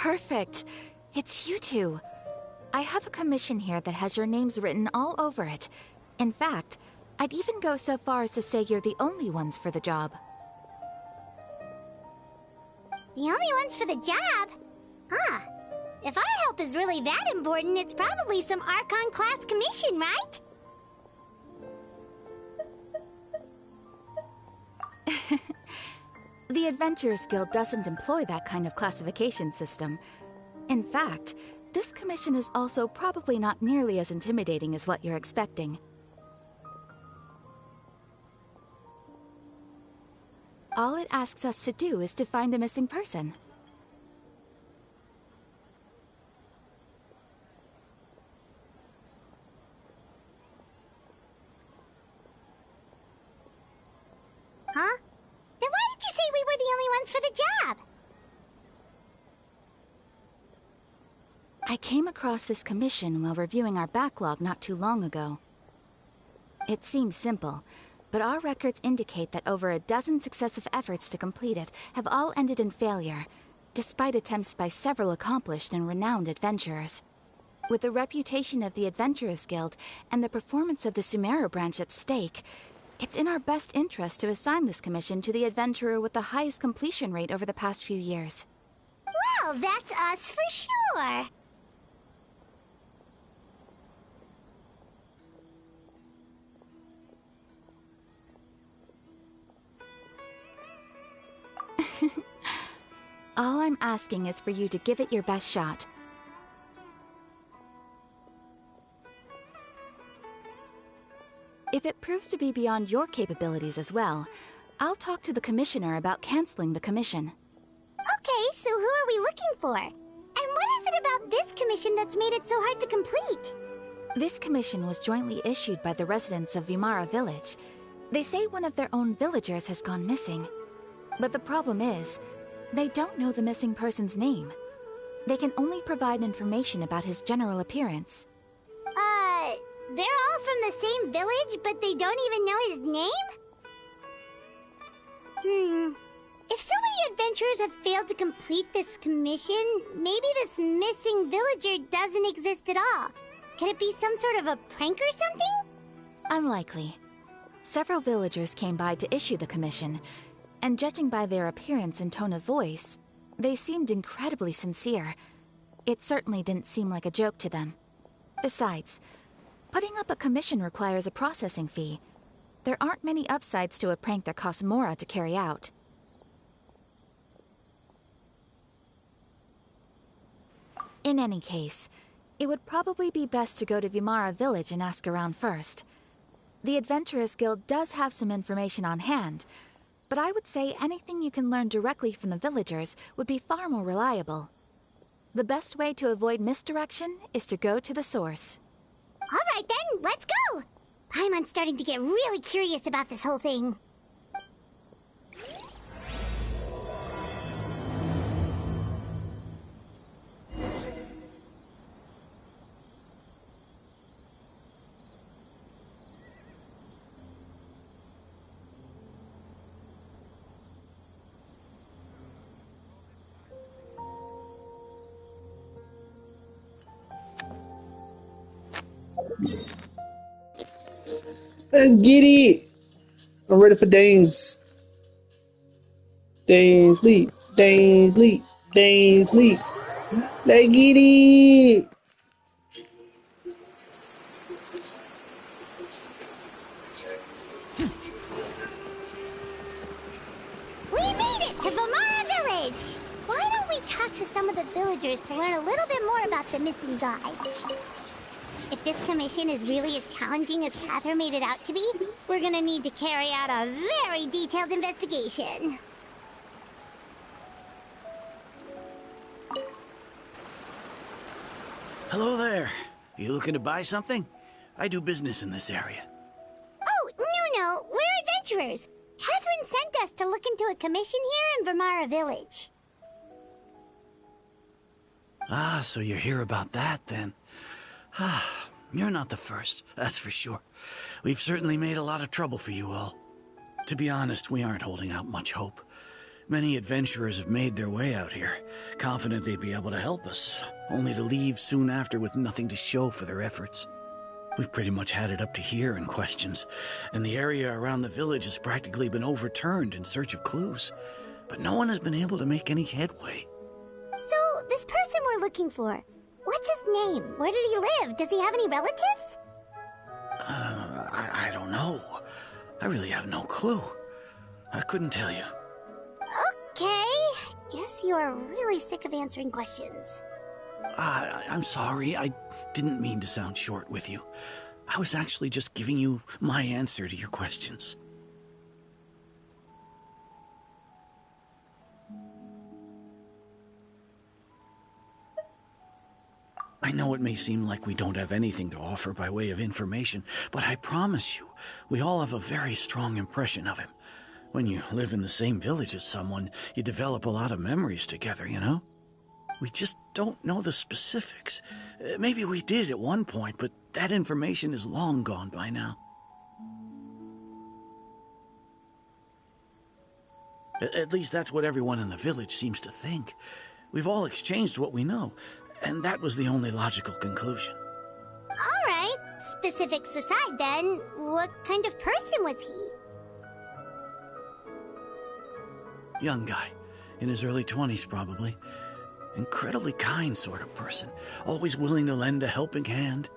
Perfect. It's you two. I have a commission here that has your names written all over it. In fact, I'd even go so far as to say you're the only ones for the job. The only ones for the job? Huh. If our help is really that important, it's probably some Archon-class commission, right? The Adventurers Guild doesn't employ that kind of classification system. In fact, this commission is also probably not nearly as intimidating as what you're expecting. All it asks us to do is to find a missing person. Huh? Then why did you say we were the only ones for the job? I came across this commission while reviewing our backlog not too long ago. It seems simple, but our records indicate that over a dozen successive efforts to complete it have all ended in failure, despite attempts by several accomplished and renowned adventurers. With the reputation of the Adventurers Guild and the performance of the Sumeru branch at stake, it's in our best interest to assign this commission to the adventurer with the highest completion rate over the past few years. Well, that's us for sure. All I'm asking is for you to give it your best shot. If it proves to be beyond your capabilities as well, I'll talk to the commissioner about canceling the commission. Okay, so who are we looking for? And what is it about this commission that's made it so hard to complete? This commission was jointly issued by the residents of Vimara Village. They say one of their own villagers has gone missing. But the problem is, they don't know the missing person's name. They can only provide information about his general appearance. They're all from the same village, but they don't even know his name? If so many adventurers have failed to complete this commission, maybe this missing villager doesn't exist at all. Could it be some sort of a prank or something? Unlikely. Several villagers came by to issue the commission, and judging by their appearance and tone of voice, they seemed incredibly sincere. It certainly didn't seem like a joke to them. Besides, putting up a commission requires a processing fee. There aren't many upsides to a prank that costs Mora to carry out. In any case, it would probably be best to go to Vimara Village and ask around first. The Adventurers Guild does have some information on hand, but I would say anything you can learn directly from the villagers would be far more reliable. The best way to avoid misdirection is to go to the source. All right then, let's go! Paimon's starting to get really curious about this whole thing. Let's get it. I'm ready for Dainsleif. Dainsleif. Dainsleif. Dainsleif. Let's get it. We made it to Vimara Village! Why don't we talk to some of the villagers to learn a little bit more about the missing guy? If this commission is really as challenging as Cather made it out to be, we're gonna need to carry out a very detailed investigation. Hello there. You looking to buy something? I do business in this area. Oh, no, we're adventurers. Catherine sent us to look into a commission here in Vimara Village. Ah, so you're here about that, then. Ah, you're not the first, that's for sure. We've certainly made a lot of trouble for you all. To be honest, we aren't holding out much hope. Many adventurers have made their way out here, confident they'd be able to help us, only to leave soon after with nothing to show for their efforts. We've pretty much had it up to here in questions, and the area around the village has practically been overturned in search of clues, but no one has been able to make any headway. So, this person we're looking for, what's his name? Where did he live? Does he have any relatives? I don't know. I really have no clue. I couldn't tell you. Okay, guess you are really sick of answering questions. I'm sorry, I didn't mean to sound short with you. I was actually just giving you my answer to your questions. I know it may seem like we don't have anything to offer by way of information, but I promise you, we all have a very strong impression of him. When you live in the same village as someone, you develop a lot of memories together, you know? We just don't know the specifics. Maybe we did at one point, but that information is long gone by now. At least that's what everyone in the village seems to think. We've all exchanged what we know, and that was the only logical conclusion. All right, specifics aside then, what kind of person was he? Young guy, in his early 20s probably. Incredibly kind sort of person, always willing to lend a helping hand.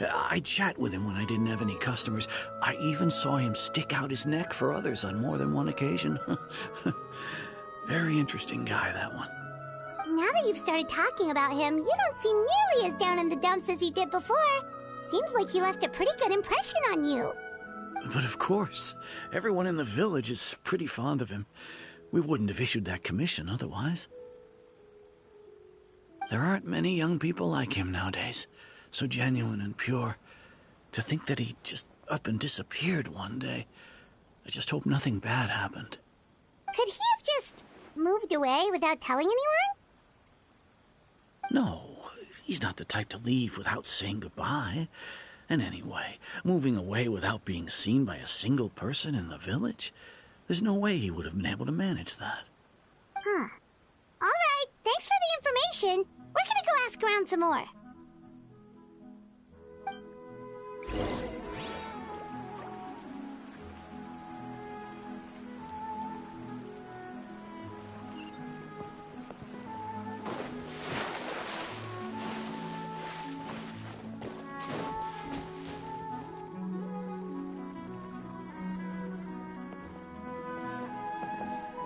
I'd chat with him when I didn't have any customers. I even saw him stick out his neck for others on more than one occasion. Very interesting guy, that one. Now that you've started talking about him, you don't seem nearly as down in the dumps as you did before. Seems like he left a pretty good impression on you. But of course, everyone in the village is pretty fond of him. We wouldn't have issued that commission otherwise. There aren't many young people like him nowadays, so genuine and pure. To think that he just up and disappeared one day. I just hope nothing bad happened. Could he have just moved away without telling anyone? No, he's not the type to leave without saying goodbye. And anyway, moving away without being seen by a single person in the village, there's no way he would have been able to manage that. Huh. All right, thanks for the information. We're gonna go ask around some more.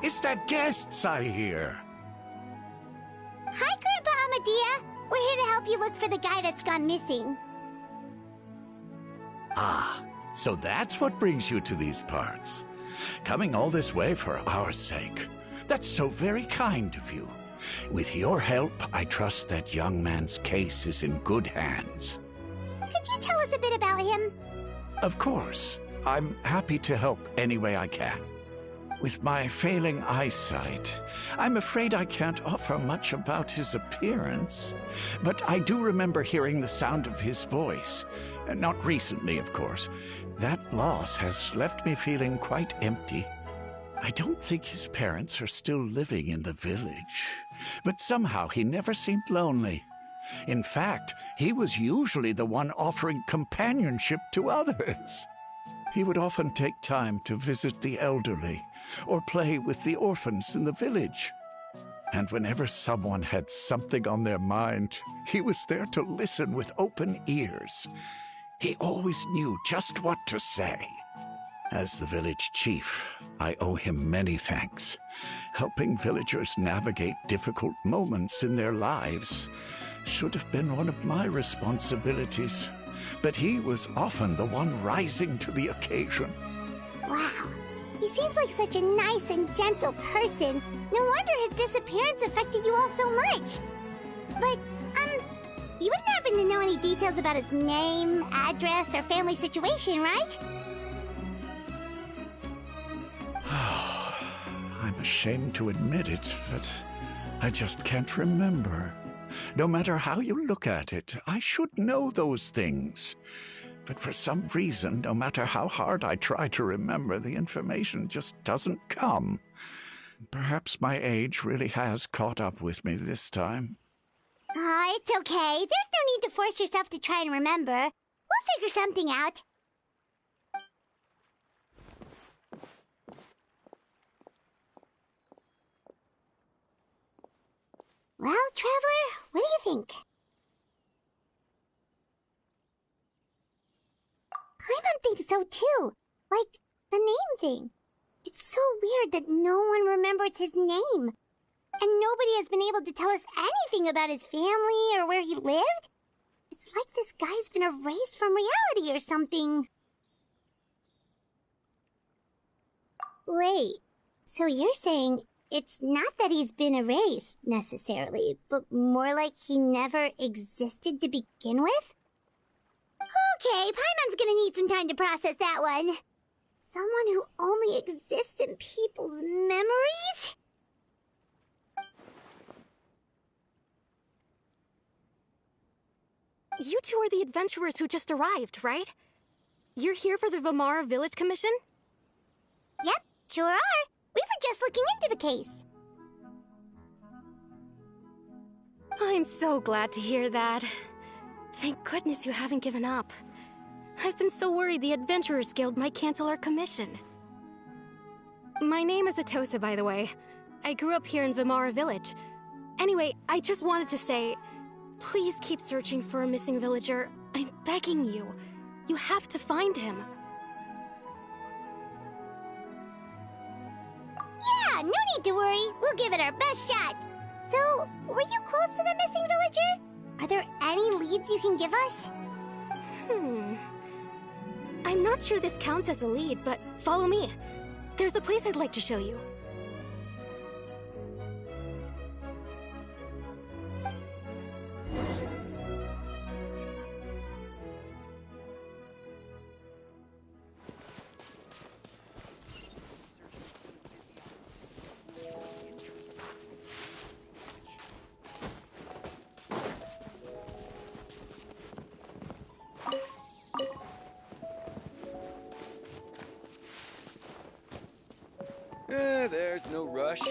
It's the guests I hear. Hi, Grandpa Amadea. We're here to help you look for the guy that's gone missing. Ah, so that's what brings you to these parts. Coming all this way for our sake. That's so very kind of you. With your help, I trust that young man's case is in good hands. Could you tell us a bit about him? Of course. I'm happy to help any way I can. With my failing eyesight, I'm afraid I can't offer much about his appearance. But I do remember hearing the sound of his voice. Not recently, of course. That loss has left me feeling quite empty. I don't think his parents are still living in the village. But somehow he never seemed lonely. In fact, he was usually the one offering companionship to others. He would often take time to visit the elderly or play with the orphans in the village. And whenever someone had something on their mind, he was there to listen with open ears. He always knew just what to say. As the village chief, I owe him many thanks. Helping villagers navigate difficult moments in their lives should have been one of my responsibilities. But he was often the one rising to the occasion. Wow. He seems like such a nice and gentle person. No wonder his disappearance affected you all so much. But, you wouldn't happen to know any details about his name, address, or family situation, right? I'm ashamed to admit it, but I just can't remember. No matter how you look at it, I should know those things. But for some reason, no matter how hard I try to remember, the information just doesn't come. Perhaps my age really has caught up with me this time. It's okay. There's no need to force yourself to try and remember. We'll figure something out. Well, Traveler, what do you think? Paimon thinks so too. Like, the name thing. It's so weird that no one remembers his name. And nobody has been able to tell us anything about his family or where he lived. It's like this guy's been erased from reality or something. Wait, so you're saying it's not that he's been erased, necessarily, but more like he never existed to begin with? Okay, Paimon's gonna need some time to process that one. Someone who only exists in people's memories? You two are the adventurers who just arrived, right? You're here for the Vamara Village Commission? Yep, sure are. We were just looking into the case. I'm so glad to hear that. Thank goodness you haven't given up. I've been so worried the Adventurers Guild might cancel our commission. My name is Atosa, by the way. I grew up here in Vamara Village. Anyway, I just wanted to say, please keep searching for a missing villager. I'm begging you. You have to find him. Yeah, no need to worry. We'll give it our best shot. So, were you close to the missing villager? Are there any leads you can give us? I'm not sure this counts as a lead, but follow me. There's a place I'd like to show you. There's no rush.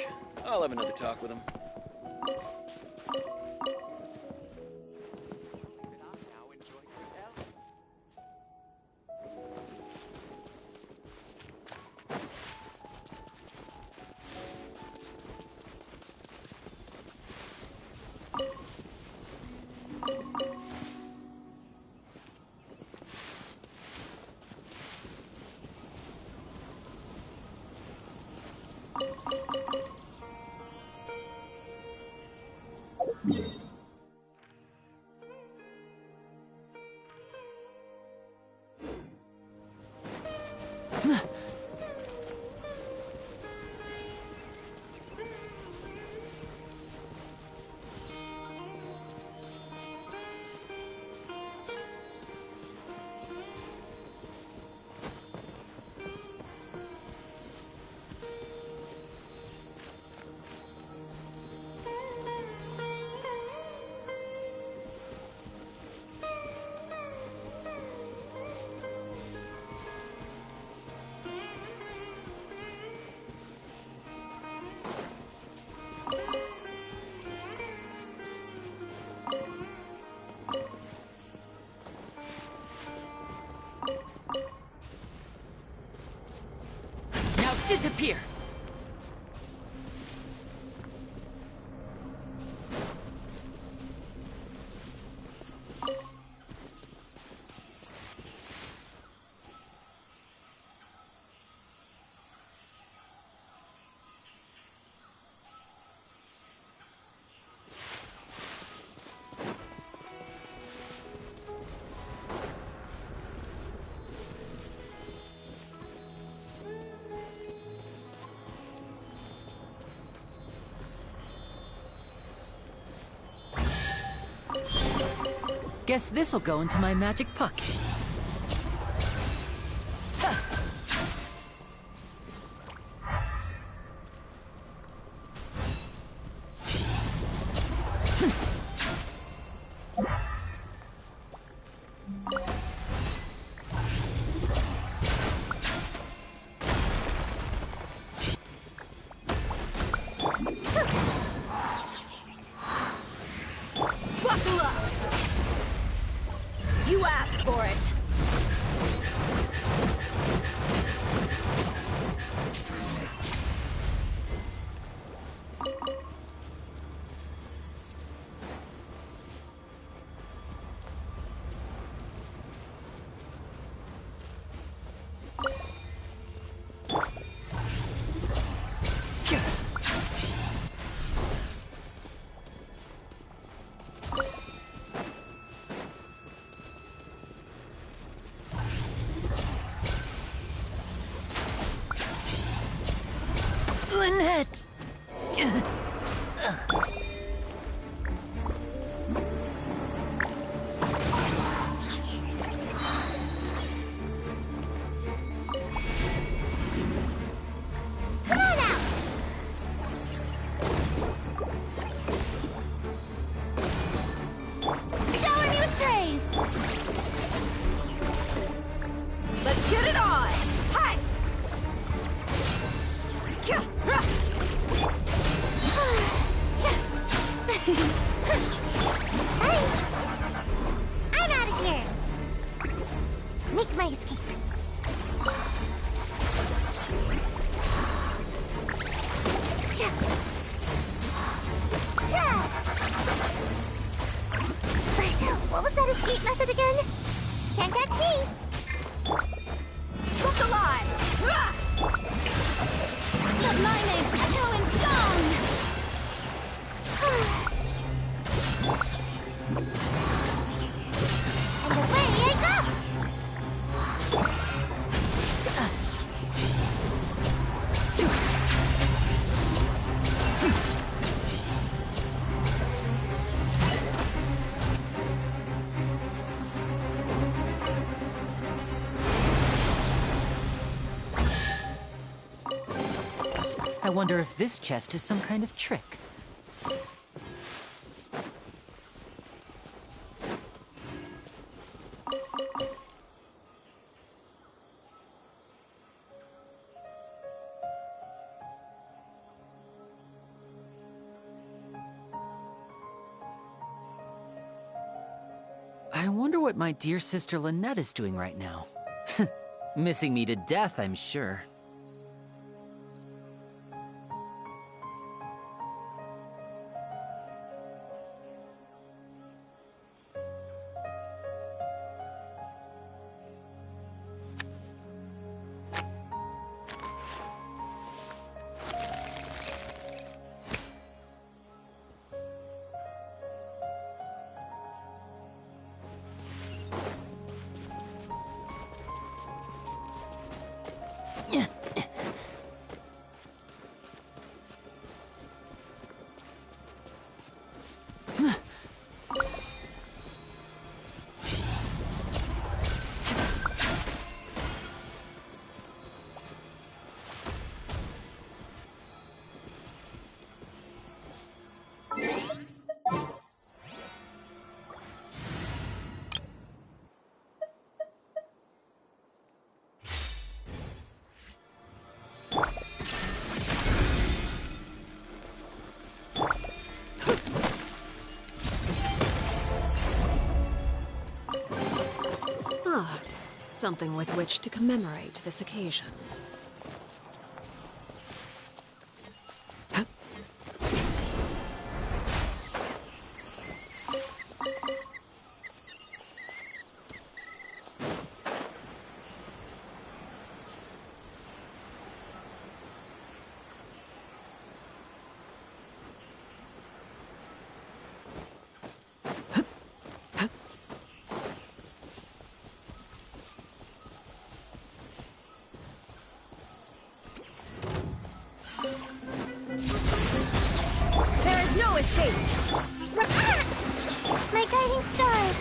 I'll have another talk with him. Disappear! Guess this'll go into my magic pocket. ask for it. Lynette! Come on out! Shower me with praise! Let's get it on! Hi! Hey! I'm out of here! Make my escape. Cha! Cha! What was that escape method again? Can't catch me! Look alive! Let my name echo in song! And away I go! I wonder if this chest is some kind of trick. I wonder what my dear sister Lynette is doing right now. Missing me to death, I'm sure. Something with which to commemorate this occasion. There is no escape! My guiding stars!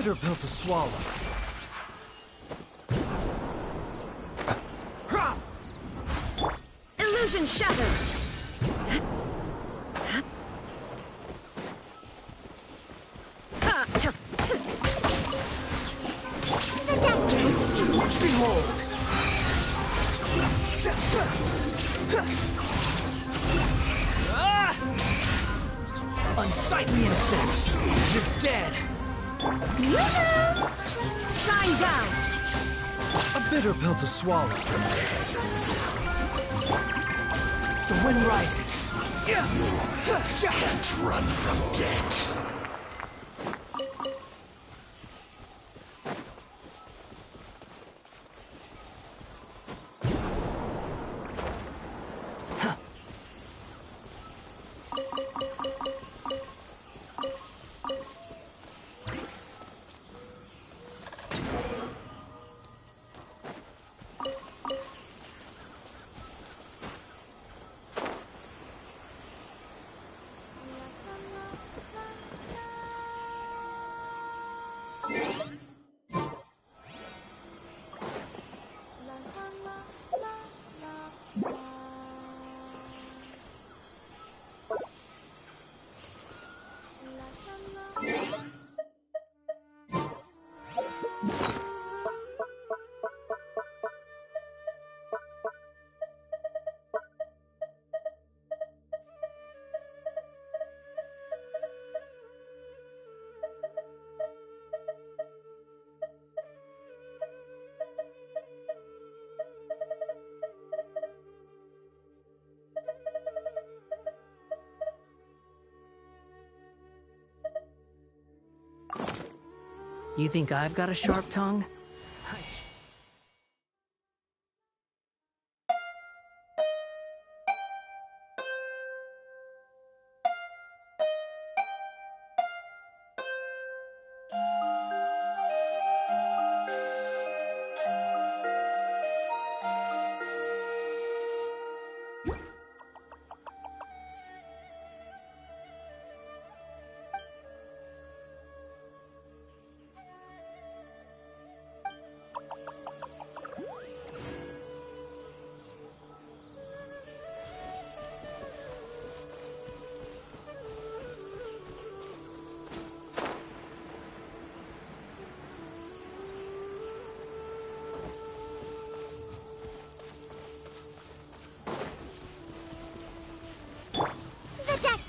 bitter pill to swallow. Illusion shattered! Behold! Unsightly insects! You're dead! Shine down! A bitter pill to swallow. The wind rises. Can't run from death. You think I've got a sharp tongue?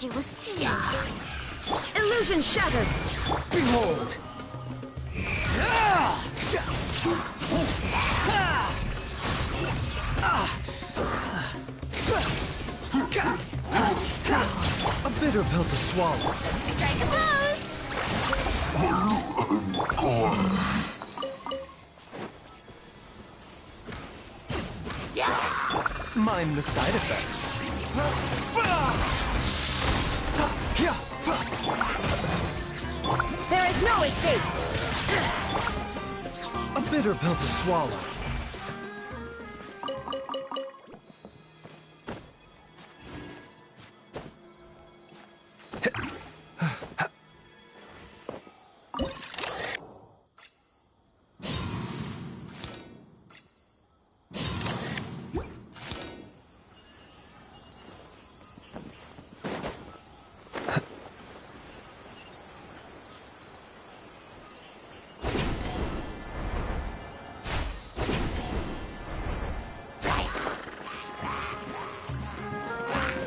You will see. Illusion shattered! Behold! A bitter pill to swallow. Strike a pose! Mind the side effects. There is no escape! A bitter pill to swallow.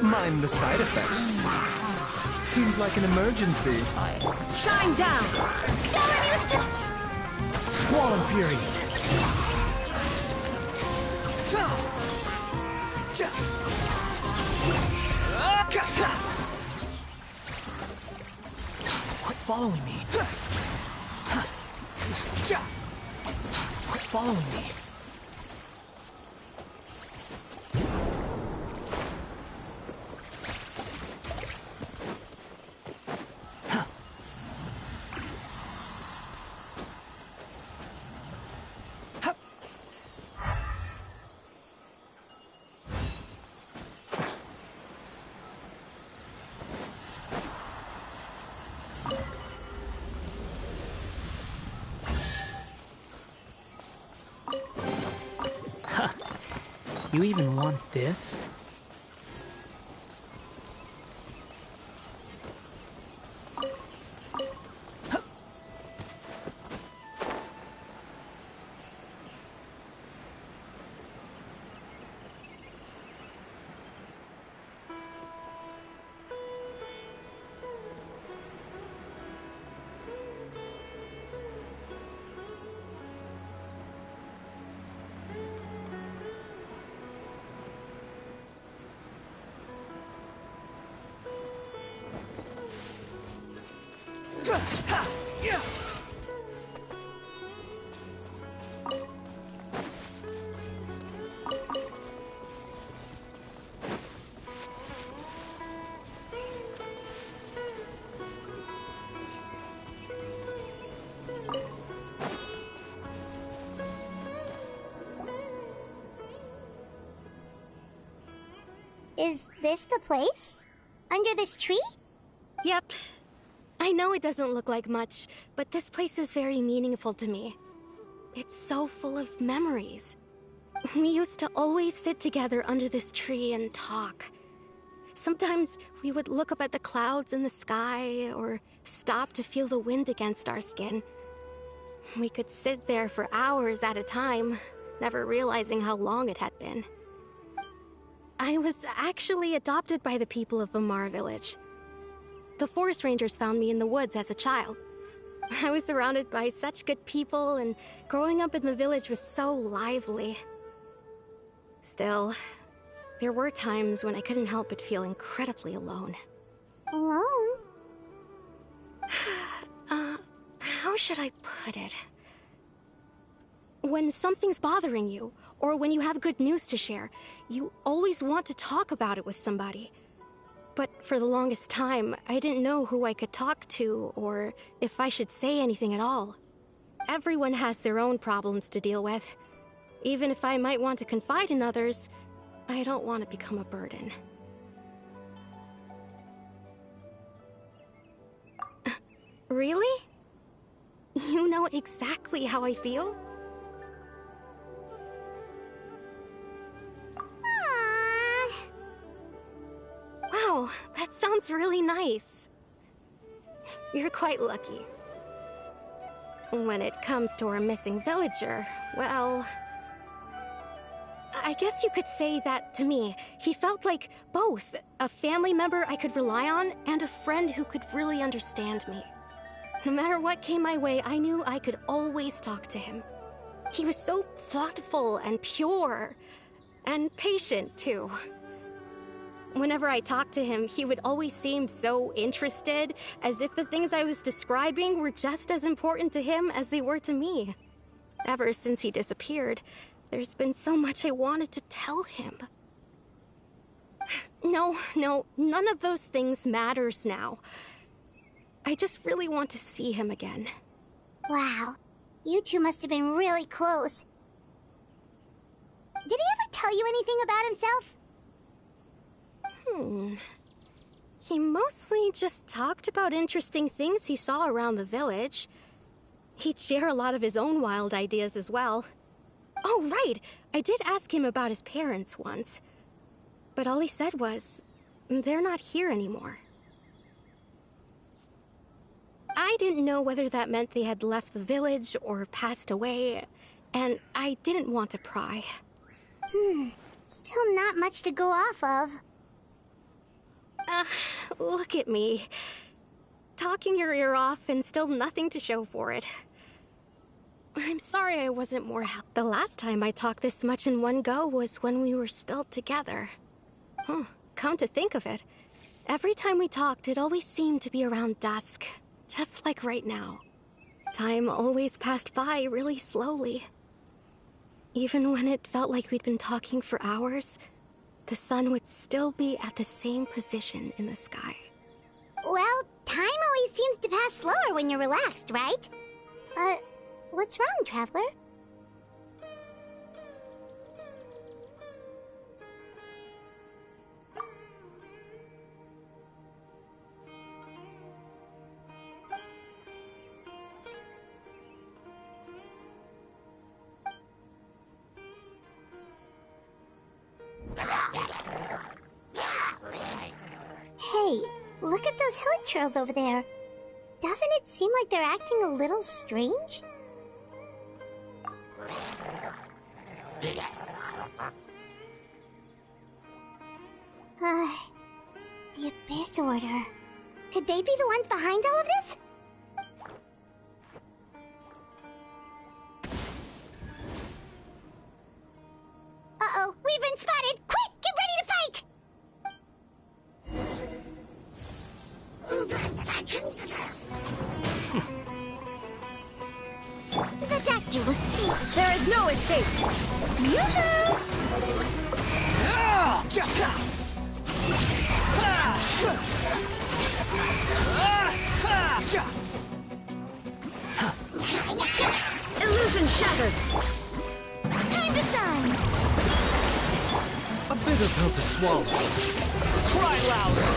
Mind the side effects. Seems like an emergency. Shine down! Showing you Squall and Fury. Quit following me. Too slow. Quit following me. You even want this? Is this the place? Under this tree? Yep. I know it doesn't look like much, but this place is very meaningful to me. It's so full of memories. We used to always sit together under this tree and talk. Sometimes we would look up at the clouds in the sky, or stop to feel the wind against our skin. We could sit there for hours at a time, never realizing how long it had been. I was actually adopted by the people of Vamara Village. The forest rangers found me in the woods as a child. I was surrounded by such good people, and growing up in the village was so lively. Still, there were times when I couldn't help but feel incredibly alone. Alone? How should I put it? When something's bothering you, or when you have good news to share, you always want to talk about it with somebody. But for the longest time, I didn't know who I could talk to, or if I should say anything at all. Everyone has their own problems to deal with. Even if I might want to confide in others, I don't want to become a burden. Really? You know exactly how I feel? Aww. Wow, that sounds really nice. You're quite lucky. When it comes to our missing villager, well, I guess you could say that to me. He felt like both a family member I could rely on and a friend who could really understand me. No matter what came my way, I knew I could always talk to him. He was so thoughtful and pure, and patient too. Whenever I talked to him, he would always seem so interested, as if the things I was describing were just as important to him as they were to me. Ever since he disappeared, there's been so much I wanted to tell him. No, none of those things matters now. I just really want to see him again. Wow. You two must have been really close. Did he ever tell you anything about himself? He mostly just talked about interesting things he saw around the village. He'd share a lot of his own wild ideas as well. Oh, right! I did ask him about his parents once. But all he said was, they're not here anymore. I didn't know whether that meant they had left the village or passed away, and I didn't want to pry. Still not much to go off of. Look at me. Talking your ear off and still nothing to show for it. I'm sorry I wasn't more help. The last time I talked this much in one go was when we were still together. Come to think of it, every time we talked, it always seemed to be around dusk. Just like right now. Time always passed by really slowly. Even when it felt like we'd been talking for hours, the sun would still be at the same position in the sky. Well, time always seems to pass slower when you're relaxed, right? What's wrong, Traveler? churls over there. Doesn't it seem like they're acting a little strange? The Abyss Order. Could they be the ones behind all of this? Uh-oh, we've been spotted! Quick, get ready to fight! The doctor will see. There is no escape! Yoo-hoo! Illusion shattered! Time to shine! A bitter pill to swallow. Cry louder!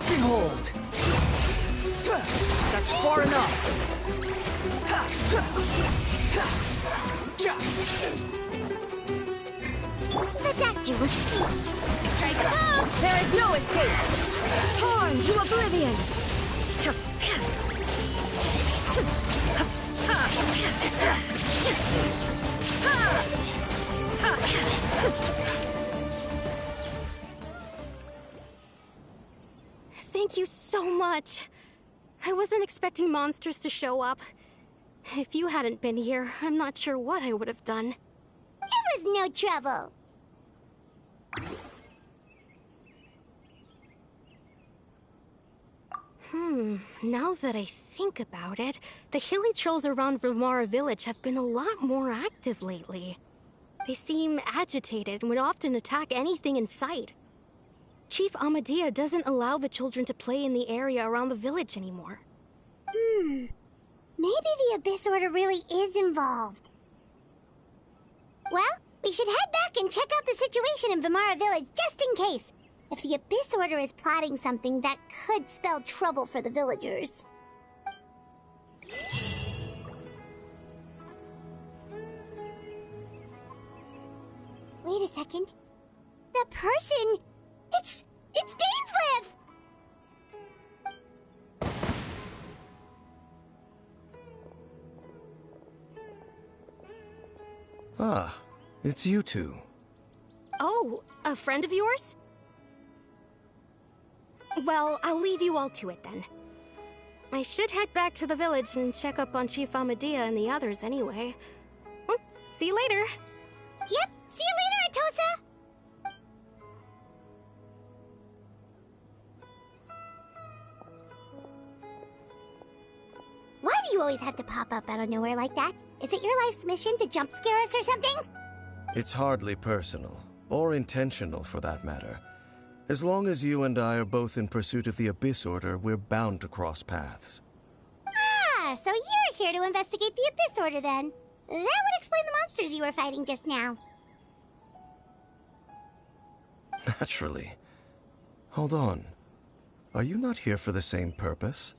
Behold! That's far enough! The doctor will see. Strike up! There is no escape! Torn to oblivion! Thank you so much. I wasn't expecting monsters to show up. If you hadn't been here, I'm not sure what I would have done. It was no trouble. Now that I think about it, the hilly trolls around Vimara village have been a lot more active lately. They seem agitated and would often attack anything in sight. Chief Amadea doesn't allow the children to play in the area around the village anymore. Maybe the Abyss Order really is involved. Well, we should head back and check out the situation in Vimara village just in case. If the Abyss Order is plotting something that could spell trouble for the villagers. Wait a second. That person... It's Dainsleif! Ah, it's you two. Oh, a friend of yours? Well, I'll leave you all to it then. I should head back to the village and check up on Chief Amadea and the others anyway. Well, see you later. Yep, see you later, Atosa! Why do you always have to pop up out of nowhere like that? Is it your life's mission to jump scare us or something? It's hardly personal, or intentional for that matter. As long as you and I are both in pursuit of the Abyss Order, we're bound to cross paths. Ah, so you're here to investigate the Abyss Order then. That would explain the monsters you were fighting just now. Naturally. Hold on. Are you not here for the same purpose?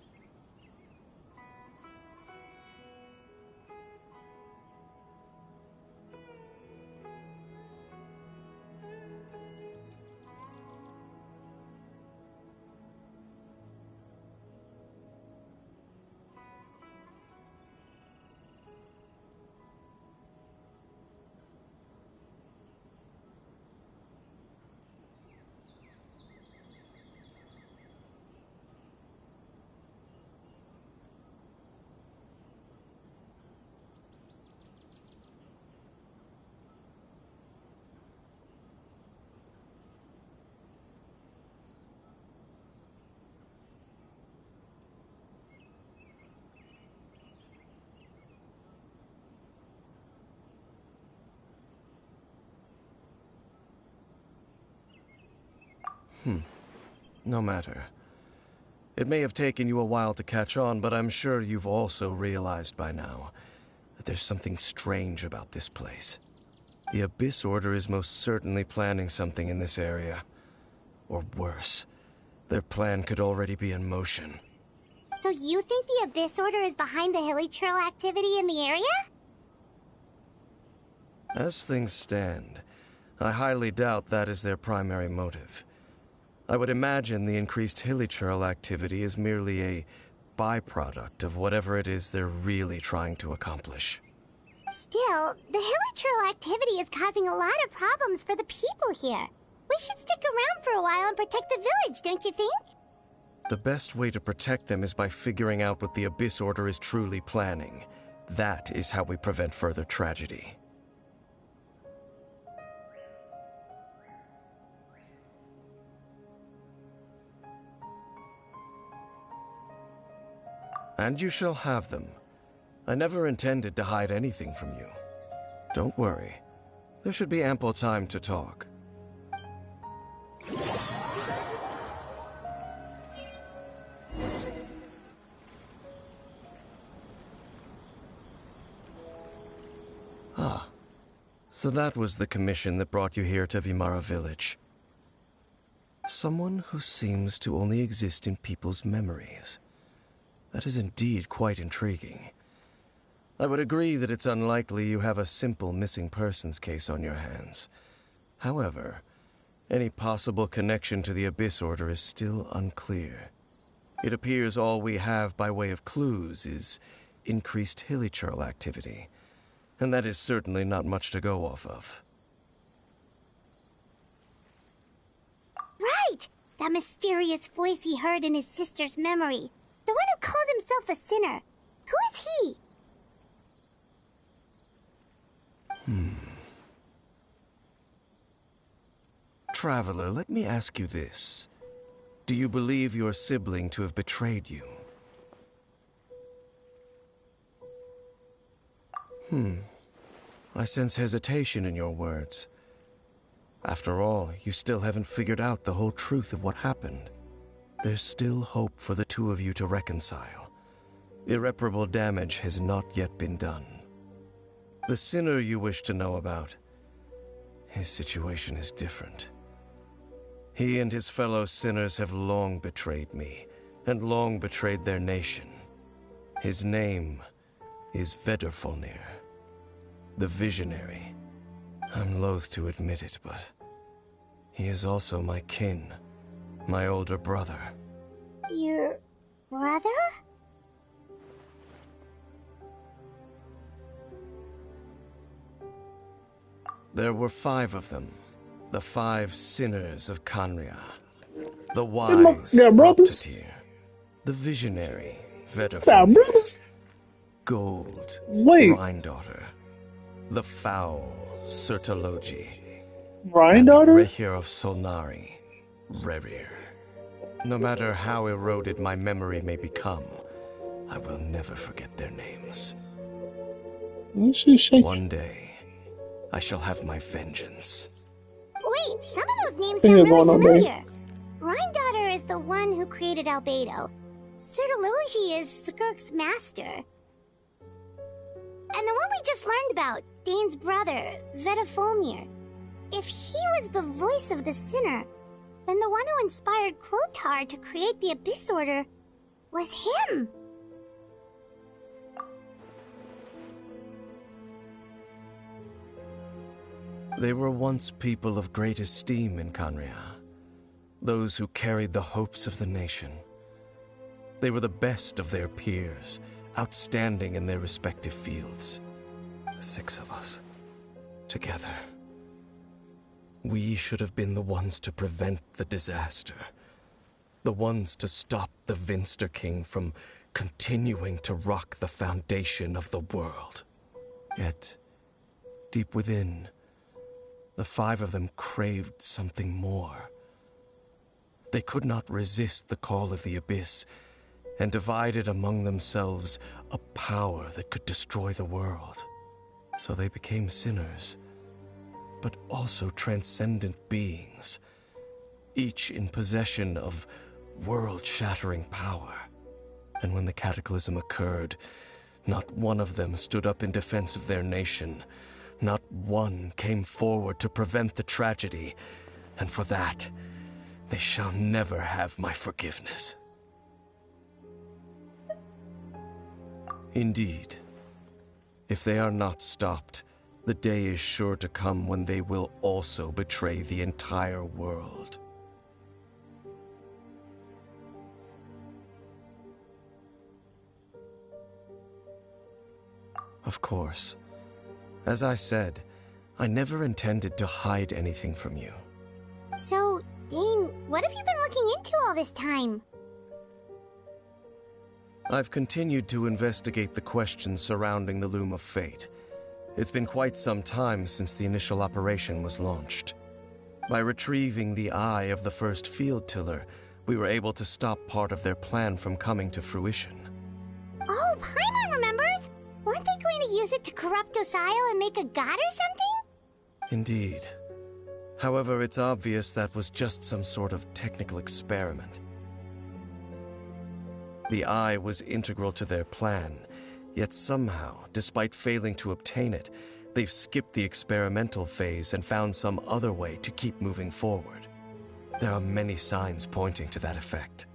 No matter. It may have taken you a while to catch on, but I'm sure you've also realized by now that there's something strange about this place. The Abyss Order is most certainly planning something in this area. Or worse, their plan could already be in motion. So you think the Abyss Order is behind the hilly trail activity in the area? As things stand, I highly doubt that is their primary motive. I would imagine the increased hilichurl activity is merely a byproduct of whatever it is they're really trying to accomplish. Still, the hilichurl activity is causing a lot of problems for the people here. We should stick around for a while and protect the village, don't you think? The best way to protect them is by figuring out what the Abyss Order is truly planning. That is how we prevent further tragedy. And you shall have them. I never intended to hide anything from you. Don't worry. There should be ample time to talk. Ah, so that was the commission that brought you here to Vimara Village. Someone who seems to only exist in people's memories. That is indeed quite intriguing. I would agree that it's unlikely you have a simple missing persons case on your hands. However, any possible connection to the Abyss Order is still unclear. It appears all we have by way of clues is increased hilichurl activity, and that is certainly not much to go off of. Right! That mysterious voice he heard in his sister's memory. The one who called himself a sinner. Who is he? Traveler, let me ask you this. Do you believe your sibling to have betrayed you? I sense hesitation in your words. After all, you still haven't figured out the whole truth of what happened. There's still hope for the two of you to reconcile. Irreparable damage has not yet been done. The sinner you wish to know about, his situation is different. He and his fellow sinners have long betrayed me, and long betrayed their nation. His name is Vedrfolnir, the Visionary. I'm loath to admit it, but he is also my kin, my older brother. Your brother? There were 5 of them, the 5 sinners of Khaenri'ah. The wise, brothers. Optatir, the visionary, Nah, Vedrfolnir, brothers. Gold, Wait. Rhine-daughter, the foul, Sertologi, Rhine-daughter? Rehir of Solnari, Rerir. No matter how eroded my memory may become, I will never forget their names. One day, I shall have my vengeance. Wait, some of those names Things sound are going really on, babe. familiar. Rhine-daughter is the one who created Albedo. Sertologi is Skirk's master. And the one we just learned about, Dane's brother, Vedrfolnir. If he was the voice of the sinner, then the one who inspired Clothar to create the Abyss Order was him. They were once people of great esteem in Khaenri'ah, those who carried the hopes of the nation. They were the best of their peers, outstanding in their respective fields. The 6 of us, together. We should have been the ones to prevent the disaster. The ones to stop the Vinster King from continuing to rock the foundation of the world. Yet, deep within, the 5 of them craved something more. They could not resist the call of the Abyss, and divided among themselves a power that could destroy the world. So they became sinners, but also transcendent beings, each in possession of world-shattering power. And when the cataclysm occurred, not one of them stood up in defense of their nation. Not one came forward to prevent the tragedy, and for that, they shall never have my forgiveness. Indeed, if they are not stopped, the day is sure to come when they will also betray the entire world. Of course. As I said, I never intended to hide anything from you. So, Dane, what have you been looking into all this time? I've continued to investigate the questions surrounding the Loom of Fate. It's been quite some time since the initial operation was launched. By retrieving the eye of the first field tiller, we were able to stop part of their plan from coming to fruition. Oh, Paimon remembers! Weren't they going to use it to corrupt Osial and make a god or something? Indeed. However, it's obvious that was just some sort of technical experiment. The eye was integral to their plan, yet somehow, despite failing to obtain it, they've skipped the experimental phase and found some other way to keep moving forward. There are many signs pointing to that effect.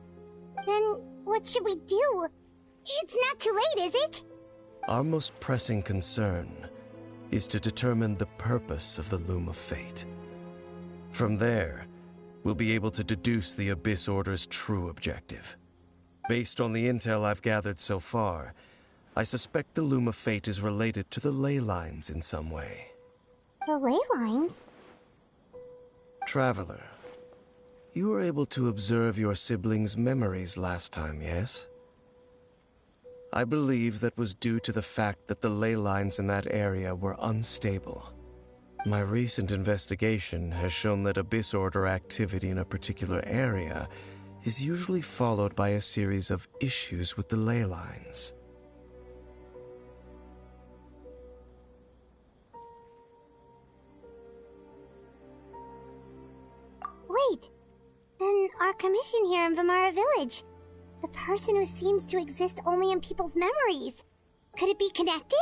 Then, what should we do? It's not too late, is it? Our most pressing concern is to determine the purpose of the Loom of Fate. From there, we'll be able to deduce the Abyss Order's true objective. Based on the intel I've gathered so far, I suspect the Loom of Fate is related to the ley lines in some way. The ley lines? Traveler, you were able to observe your siblings' memories last time, yes? I believe that was due to the fact that the ley lines in that area were unstable. My recent investigation has shown that Abyss Order activity in a particular area is usually followed by a series of issues with the ley lines. Wait, then our commission here in Vimara Village, the person who seems to exist only in people's memories, could it be connected?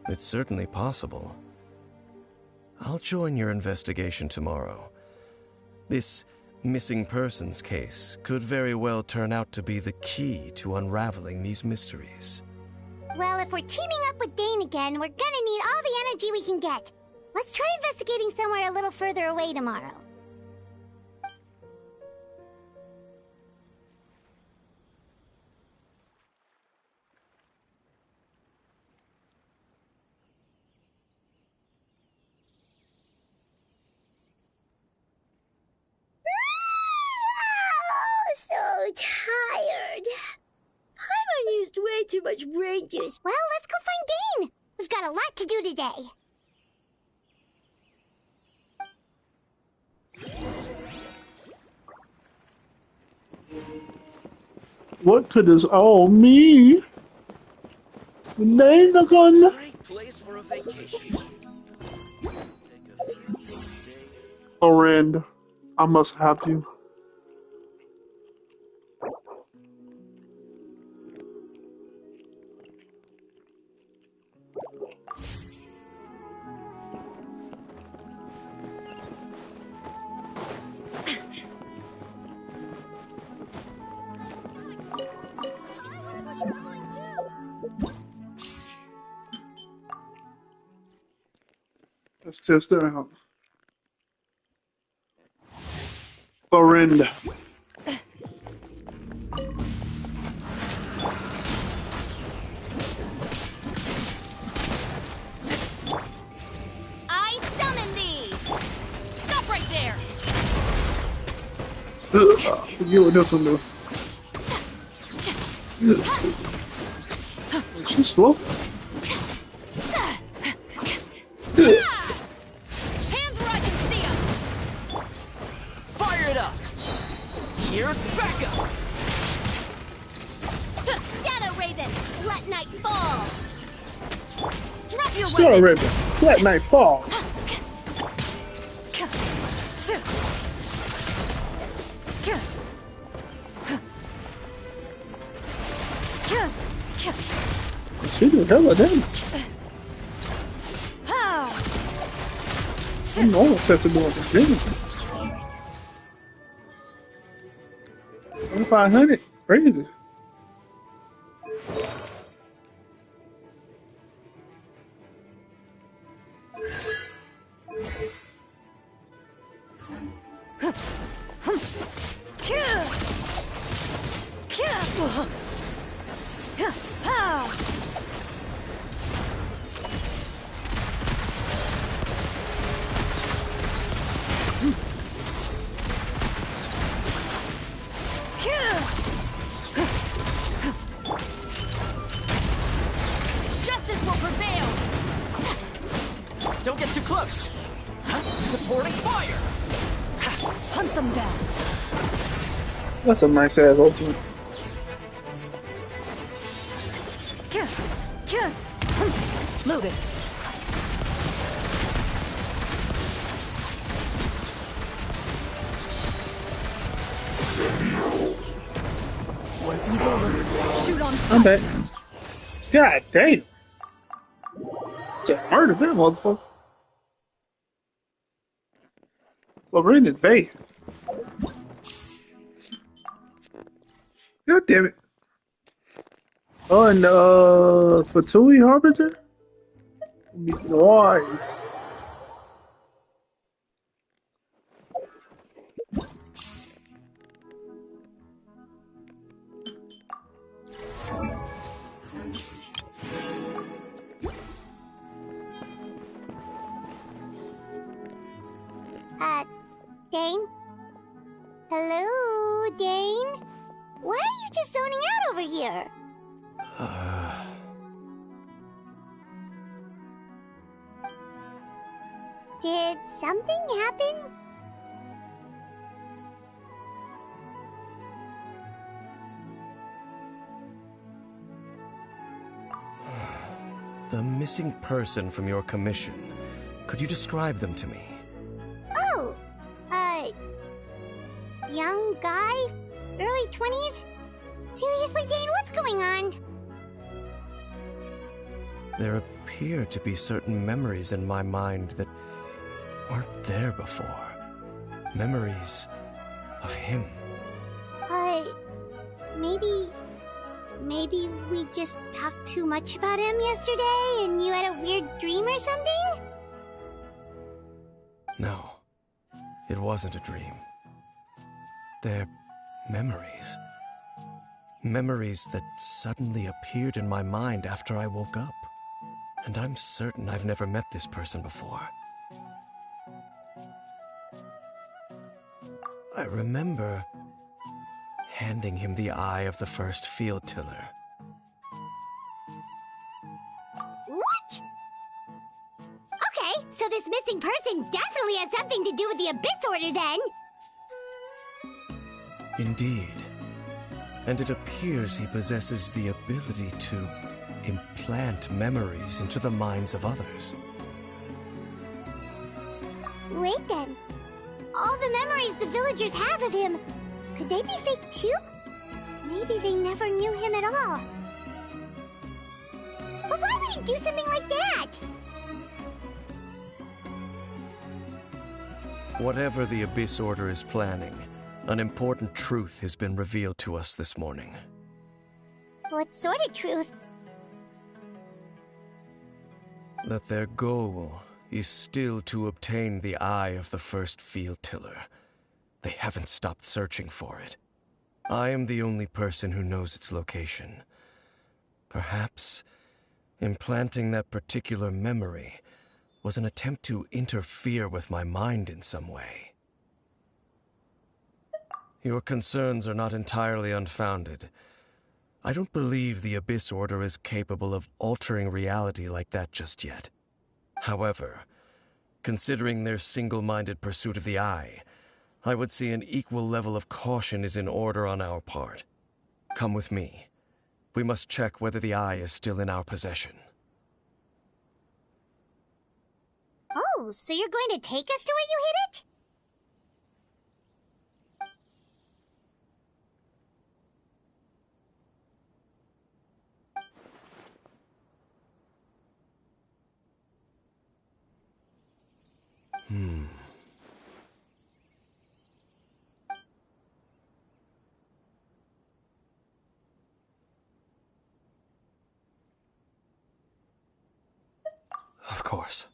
It's certainly possible. I'll join your investigation tomorrow. This missing persons case could very well turn out to be the key to unraveling these mysteries. Well, if we're teaming up with Dane again, we're gonna need all the energy we can get. Let's try investigating somewhere a little further away tomorrow. So tired. Paimon used way too much brain juice. Well, let's go find Dane. We've got a lot to do today. What could this all mean? Dane's not gonna. Great place for a vacation. Take a few days. Friend, I must have you. Let's test it out. Surrender. I summon thee! Stop right there! Forget what this one does. She's slow. Hands where I can see 'em! Fire it up! Here's backup! Shadow Raven, let night fall! Drop your Shadow weapons! Raven, let night fall. She did hella damage. I'm almost set to do it again. 2500, crazy. Justice will prevail! Don't get too close! Supporting fire! Hunt them down! That's a nice ass ultimate. Loaded. Where evil lurks, shoot on I'm sight. back. God damn. Just murdered that motherfucker. Lorraine is bait. God damn it. Oh, and Fatui Harbinger? Nice. Dane? Hello, Dane? Why are you just zoning out over here? Did something happen? The missing person from your commission. Could you describe them to me? Oh, young guy? Early 20s? Seriously, Dane, what's going on? There appear to be certain memories in my mind that weren't there before. Memories of him. Maybe we just talked too much about him yesterday and you had a weird dream or something? No, it wasn't a dream. They're memories. Memories that suddenly appeared in my mind after I woke up. And I'm certain I've never met this person before. I remember handing him the eye of the first field tiller. What? Okay, so this missing person definitely has something to do with the Abyss Order then. Indeed. And it appears he possesses the ability to implant memories into the minds of others. Wait then. All the memories the villagers have of him, could they be fake too? Maybe they never knew him at all. But why would he do something like that? Whatever the Abyss Order is planning, an important truth has been revealed to us this morning. What sort of truth? That their goal is still to obtain the eye of the first field tiller. They haven't stopped searching for it. I am the only person who knows its location. Perhaps implanting that particular memory was an attempt to interfere with my mind in some way. Your concerns are not entirely unfounded. I don't believe the Abyss Order is capable of altering reality like that just yet. However, considering their single-minded pursuit of the Eye, I would say an equal level of caution is in order on our part. Come with me. We must check whether the Eye is still in our possession. Oh, so you're going to take us to where you hid it? Of course.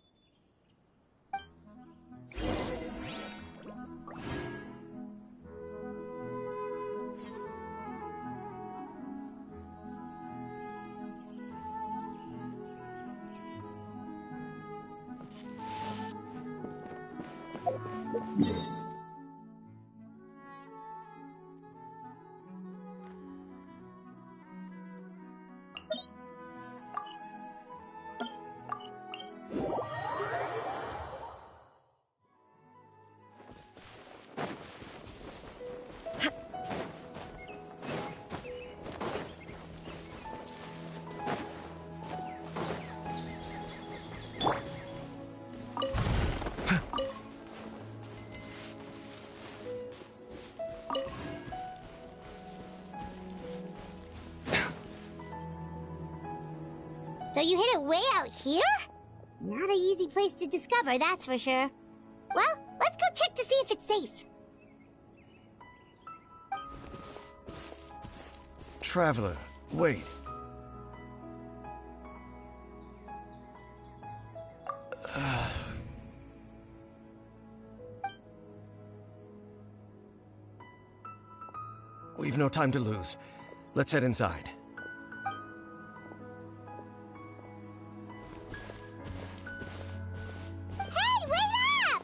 So you hid it way out here? Not an easy place to discover, that's for sure. Well, let's go check to see if it's safe. Traveler, wait. We've no time to lose. Let's head inside. Hey, wait up!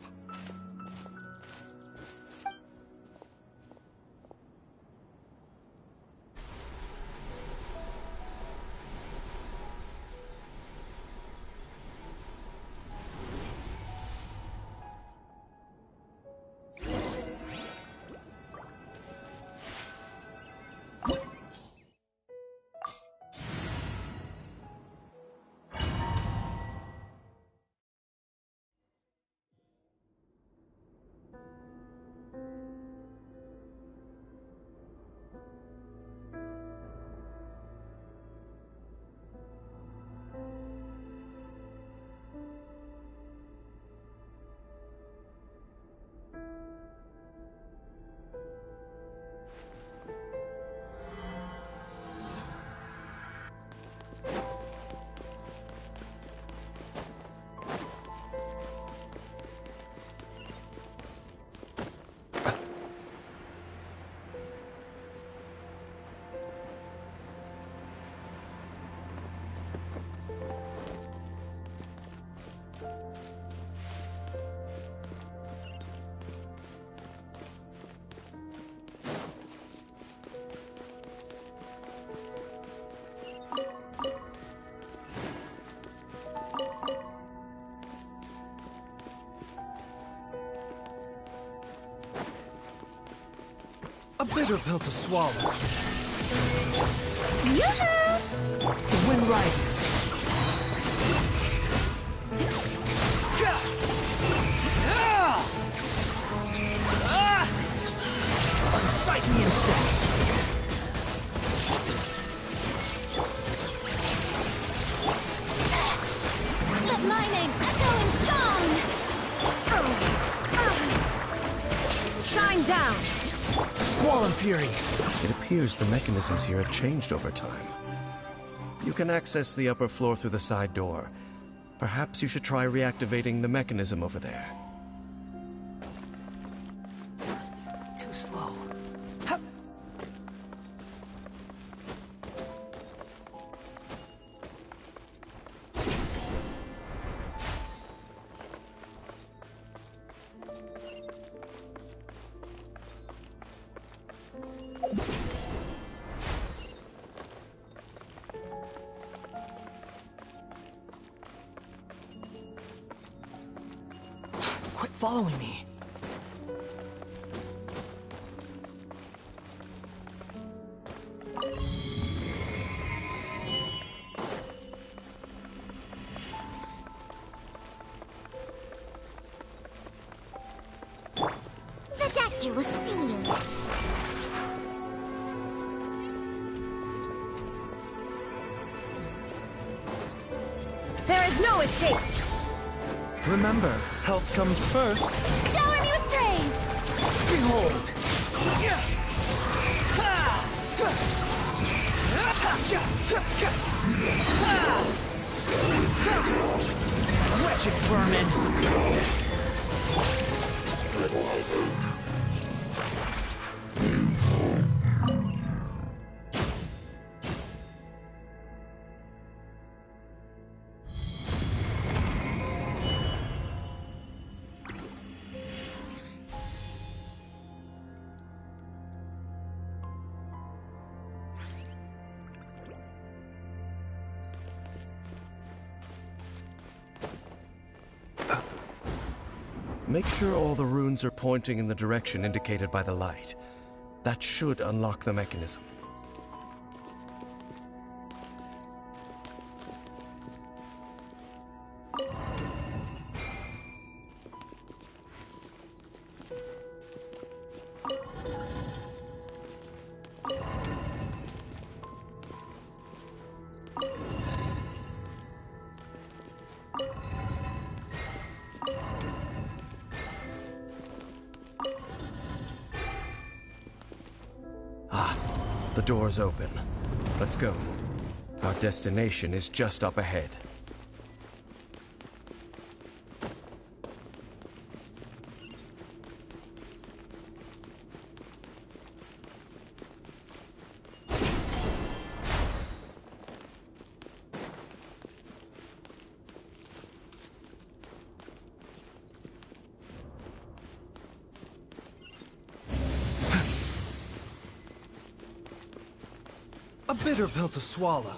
A bitter pill to swallow. Yoo-hoo! The wind rises. Unsightly insects. Let my name echo in song! Shine down! Squall and fury. It appears the mechanisms here have changed over time. You can access the upper floor through the side door. Perhaps you should try reactivating the mechanism over there. Too slow. Quit following me. The doctor will see you. There is no escape! Remember, health comes first. Shower me with praise! Behold! Wretched vermin! Make sure all the runes are pointing in the direction indicated by the light. That should unlock the mechanism. The door's open. Let's go. Our destination is just up ahead. A bitter pill to swallow.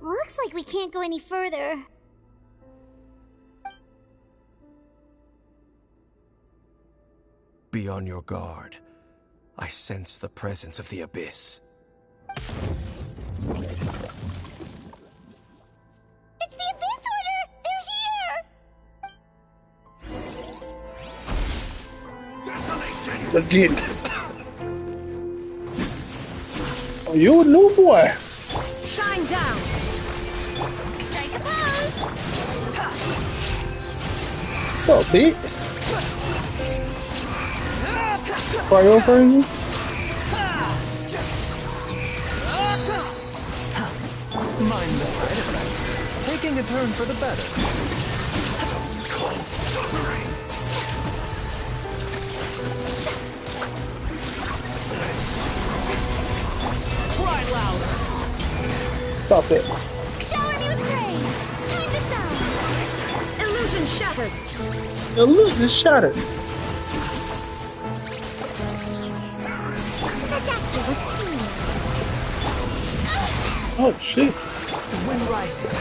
Looks like we can't go any further. Be on your guard. I sense the presence of the Abyss. It's the Abyss Order! They're here! Let's get it. Oh, you a new boy. Shine down. Strike a pose! What's up, bitch? Cryo frenzy? Mind the side effects. Taking a turn for the better. Cold suffering. Cry louder. Stop it. Shower me with praise! Time to shine! Illusion shattered. Illusion shattered. Projector was seen. Oh shit. The wind rises.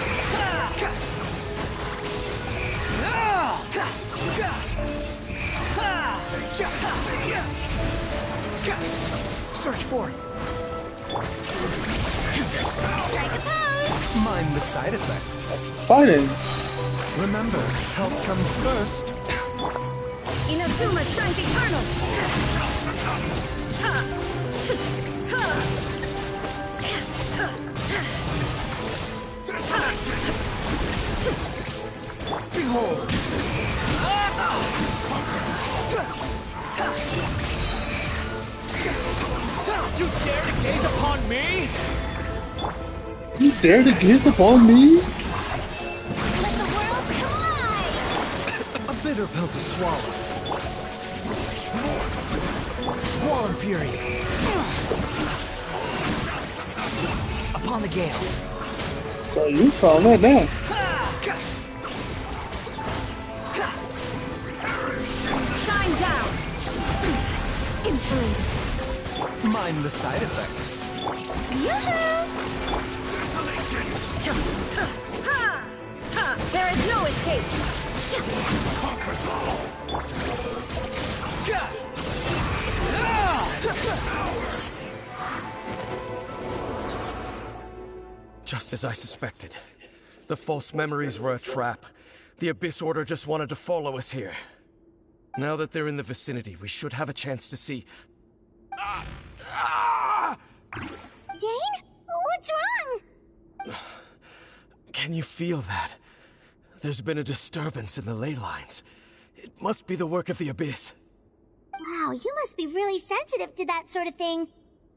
Search for it. Strike a pose! Mind the side effects. Fighting. Remember, health comes first. Inazuma shines eternal. Behold! You dare to gaze upon me? You dare to gaze upon me? Let the world collide! A bitter pill to swallow. Squall and fury. Upon the gale. So you found that now. Shine down. Insolent. Mind the side effects. There is no escape. Just as I suspected. The false memories were a trap. The Abyss Order just wanted to follow us here. Now that they're in the vicinity, we should have a chance to see... Dane? What's wrong? Can you feel that? There's been a disturbance in the ley lines. It must be the work of the Abyss. Wow, you must be really sensitive to that sort of thing.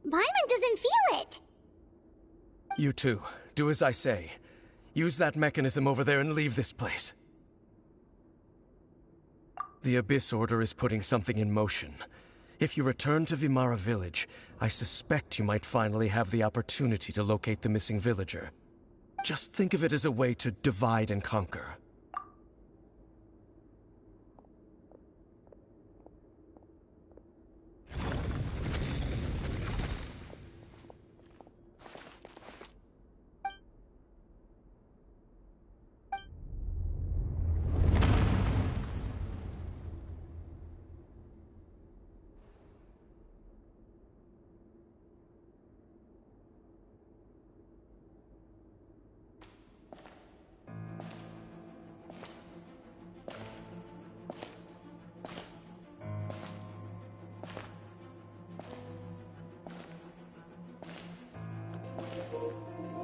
Paimon doesn't feel it. You too. Do as I say. Use that mechanism over there and leave this place. The Abyss Order is putting something in motion. If you return to Vimara Village, I suspect you might finally have the opportunity to locate the missing villager. Just think of it as a way to divide and conquer.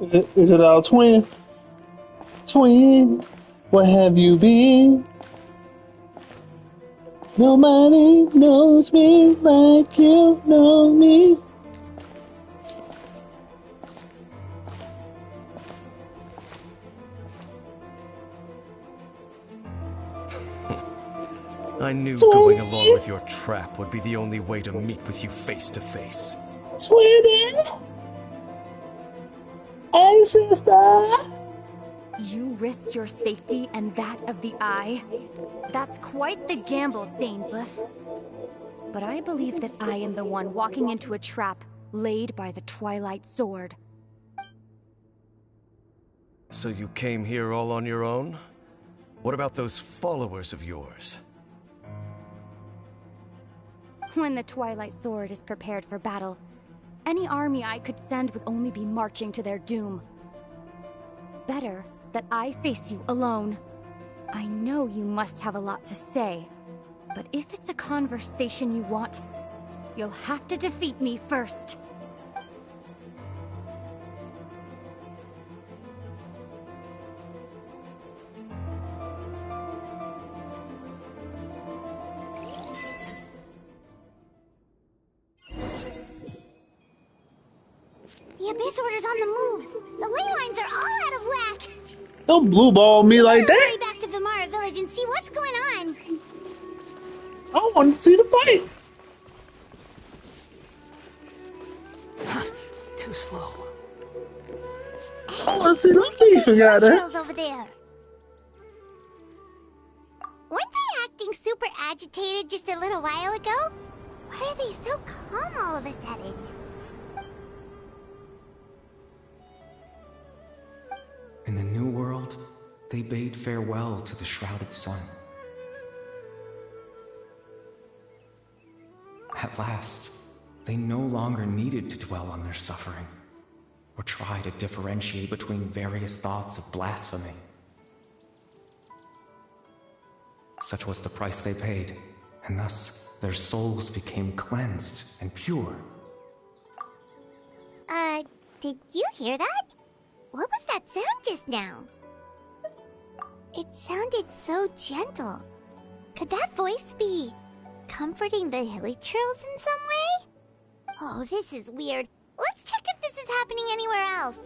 Is it our twin? Twin, where have you been? Nobody knows me like you know me. I knew Twin. going along with your trap would be the only way to meet with you face to face. Twin! Hey, sister! You risked your safety and that of the Eye? That's quite the gamble, Dainsleif. But I believe that I am the one walking into a trap laid by the Twilight Sword. So you came here all on your own? What about those followers of yours? When the Twilight Sword is prepared for battle, any army I could send would only be marching to their doom. Better that I face you alone. I know you must have a lot to say, but if it's a conversation you want, you'll have to defeat me first. The Abyss Order's on the move. The ley lines are all out of whack. Don't blue ball me like that. Hurry back to Vimara Village and see what's going on. I want to see the fight. Too slow. I want to see the beefing out there. Over there. Weren't they acting super agitated just a little while ago? Why are they so calm all of a sudden? In the New World, they bade farewell to the shrouded sun. At last, they no longer needed to dwell on their suffering, or try to differentiate between various thoughts of blasphemy. Such was the price they paid, and thus their souls became cleansed and pure. Did you hear that? What was that sound just now? It sounded so gentle. Could that voice be comforting the hilly trills in some way? Oh, this is weird. Let's check if this is happening anywhere else.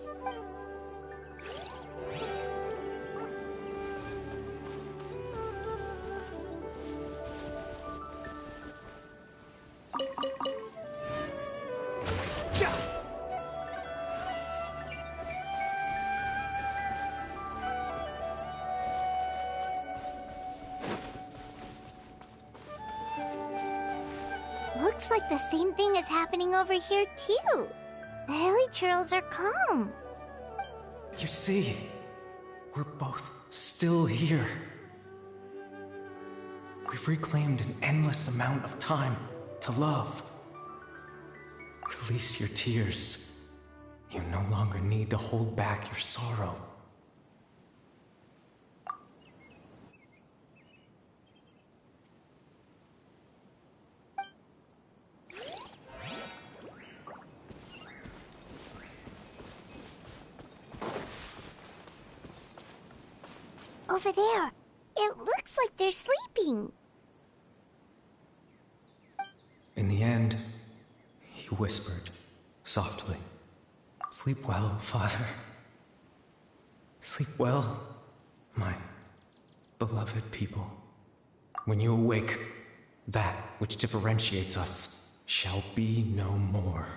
Looks like the same thing is happening over here too. The hilly churls are calm. You see, we're both still here. We've reclaimed an endless amount of time to love. Release your tears. You no longer need to hold back your sorrow. Over there. It looks like they're sleeping. In the end, he whispered, softly, "Sleep well, Father. Sleep well, my beloved people. When you awake, that which differentiates us shall be no more."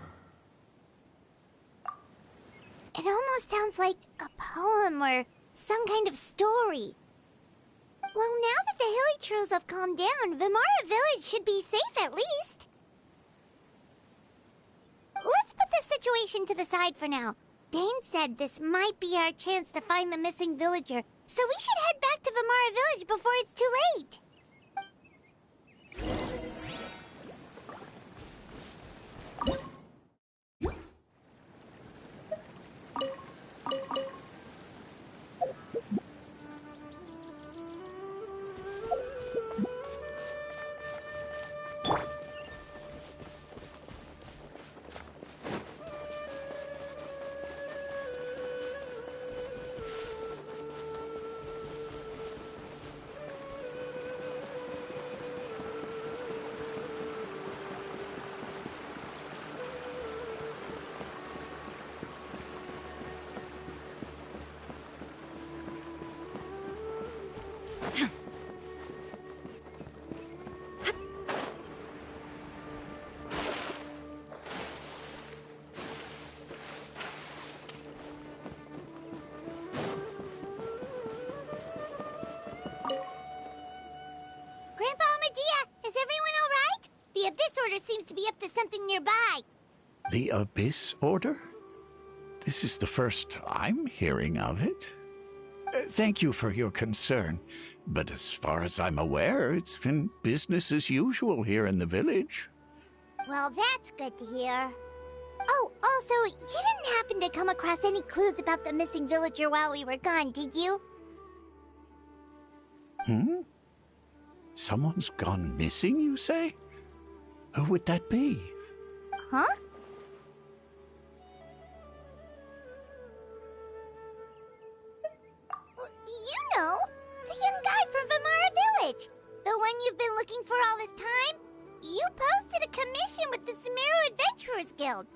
It almost sounds like a poem or some kind of story. Well, now that the hilly trills have calmed down, Vimara Village should be safe at least. Let's put this situation to the side for now. Dane said this might be our chance to find the missing villager, so we should head back to Vimara Village before it's too late. seems to be up to something nearby. The Abyss Order? This is the first I'm hearing of it. Thank you for your concern, but as far as I'm aware, it's been business as usual here in the village. Well, that's good to hear. Oh, also, you didn't happen to come across any clues about the missing villager while we were gone, did you? Someone's gone missing, you say? Who would that be? Huh? You know, the young guy from Vamara Village. The one you've been looking for all this time. You posted a commission with the Sumeru Adventurers Guild.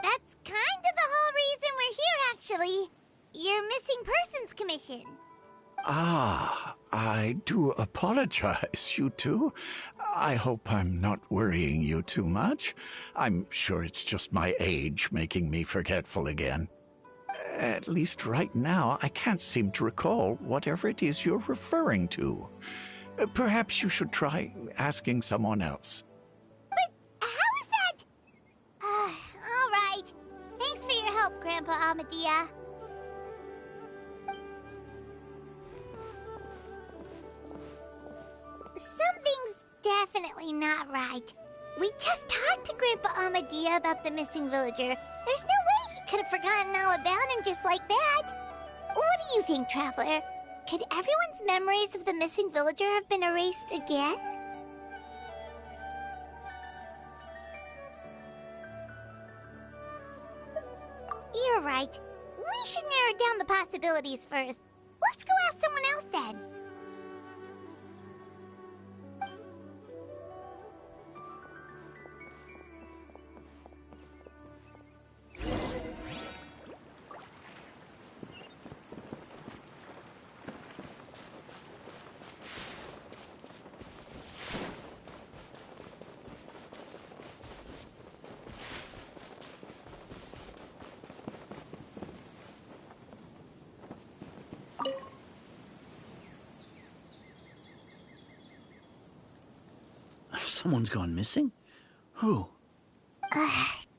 That's kind of the whole reason we're here, actually. Your missing persons commission. Ah, I do apologize, you two. I hope I'm not worrying you too much. I'm sure it's just my age making me forgetful again. At least right now, I can't seem to recall whatever it is you're referring to. Perhaps you should try asking someone else. But how is that? All right. Thanks for your help, Grandpa Amadia. Something's definitely not right. We just talked to Grandpa Amadia about the missing villager. There's no way he could have forgotten all about him just like that. What do you think, Traveler? Could everyone's memories of the missing villager have been erased again? You're right. We should narrow down the possibilities first. Let's go ask someone else then. Someone's gone missing? Who?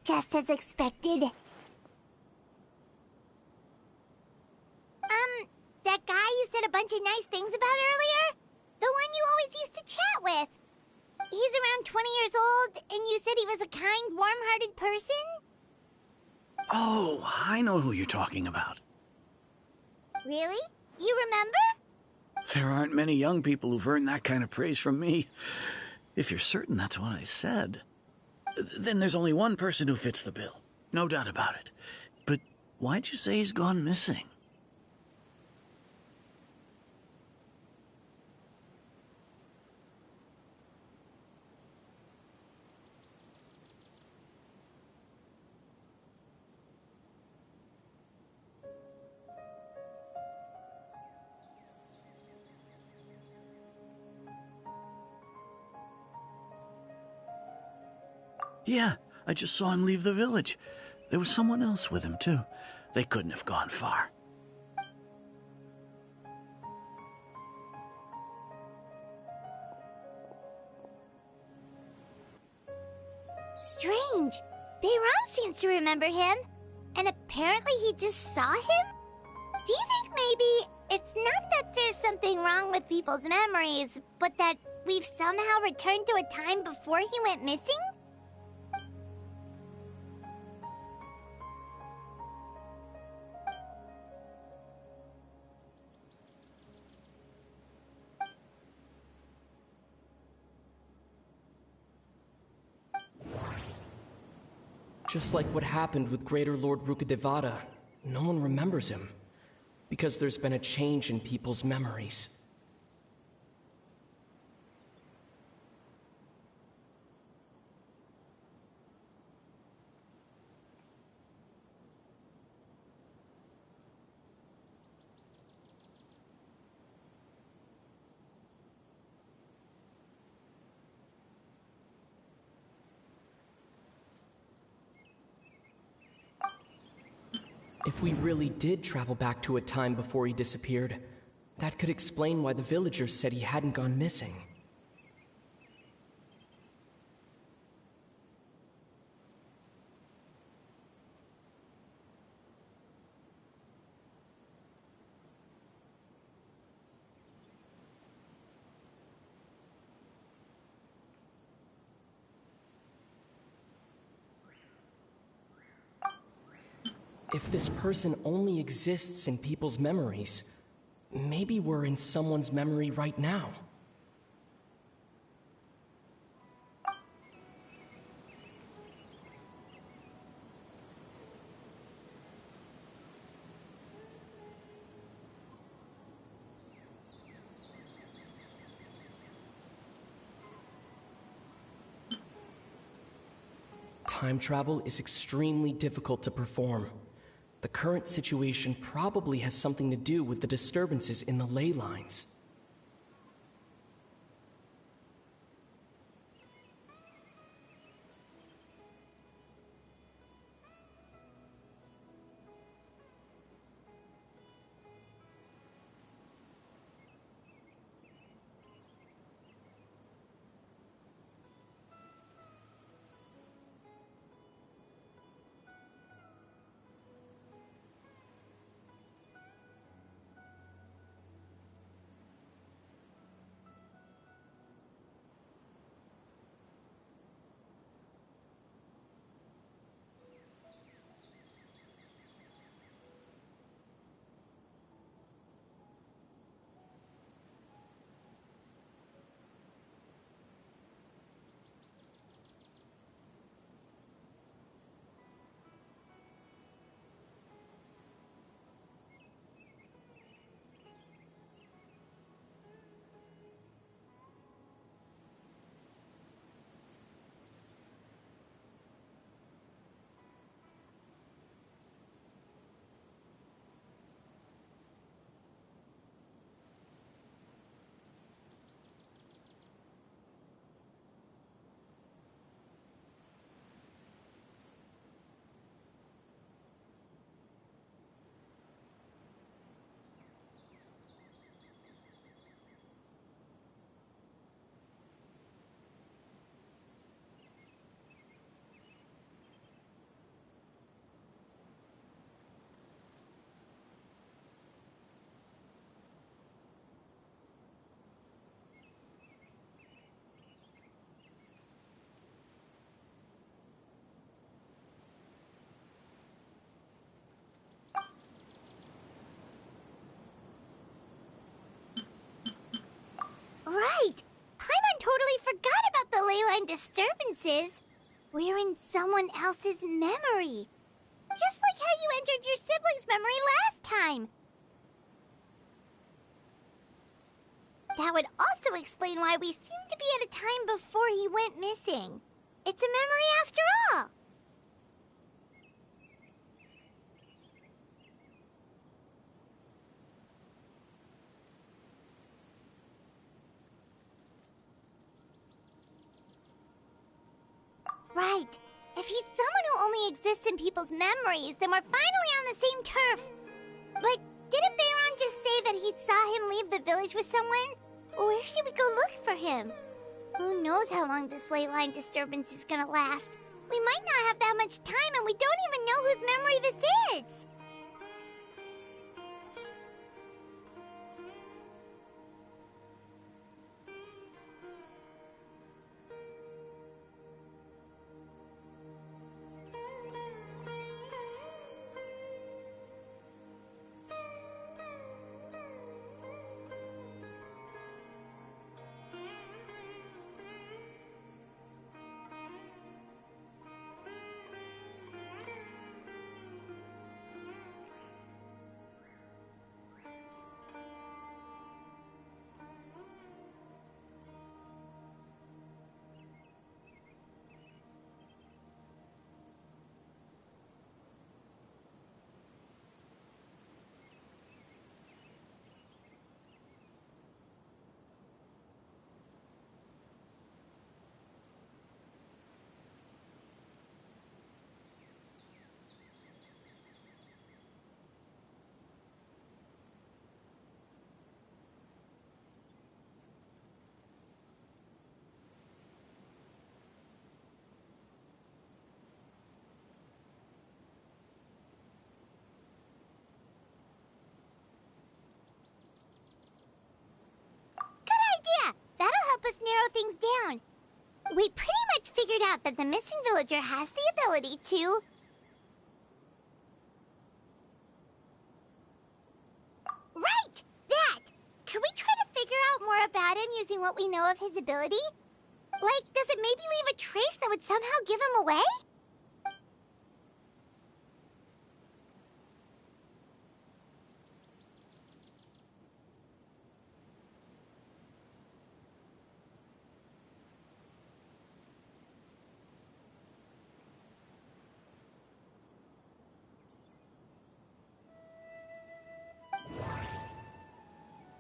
Just as expected. That guy you said a bunch of nice things about earlier? The one you always used to chat with. He's around 20 years old, and you said he was a kind, warm-hearted person? Oh, I know who you're talking about. Really? You remember? There aren't many young people who've earned that kind of praise from me. If you're certain that's what I said, then there's only one person who fits the bill. No doubt about it. But why'd you say he's gone missing? Yeah, I just saw him leave the village. There was someone else with him, too. They couldn't have gone far. Strange. Bayram seems to remember him. And apparently he just saw him? Do you think maybe it's not that there's something wrong with people's memories, but that we've somehow returned to a time before he went missing? Just like what happened with Greater Lord Rukadevada, no one remembers him. Because there's been a change in people's memories. If we really did travel back to a time before he disappeared, that could explain why the villagers said he hadn't gone missing. If this person only exists in people's memories, maybe we're in someone's memory right now. Time travel is extremely difficult to perform. The current situation probably has something to do with the disturbances in the ley lines. Right! Paimon totally forgot about the leyline disturbances. We're in someone else's memory. Just like how you entered your sibling's memory last time. That would also explain why we seem to be at a time before he went missing. It's a memory after all. Right. If he's someone who only exists in people's memories, then we're finally on the same turf. But didn't Bayron just say that he saw him leave the village with someone? Where should we go look for him? Who knows how long this ley line disturbance is gonna last? We might not have that much time, and we don't even know whose memory this is. That'll help us narrow things down. We pretty much figured out that the missing villager has the ability to... about him using what we know of his ability? Like, does it maybe leave a trace that would somehow give him away?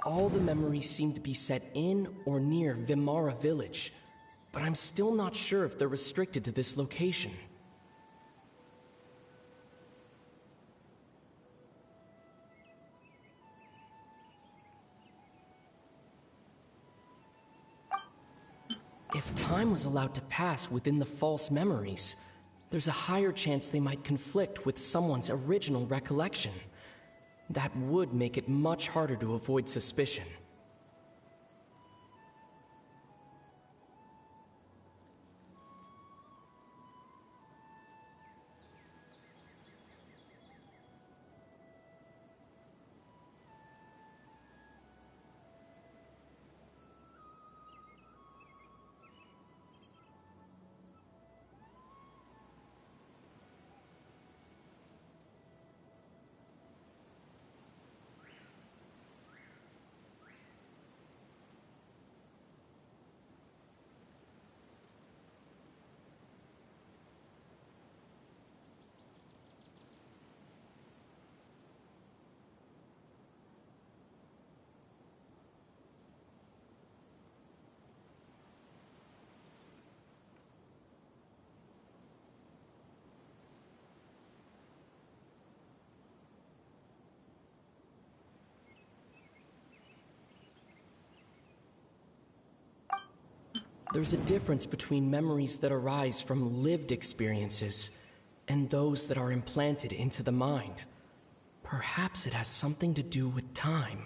All the memories seem to be set in or near Vimara village, but I'm still not sure if they're restricted to this location. If time was allowed to pass within the false memories, there's a higher chance they might conflict with someone's original recollection. That would make it much harder to avoid suspicion. There's a difference between memories that arise from lived experiences and those that are implanted into the mind. Perhaps it has something to do with time.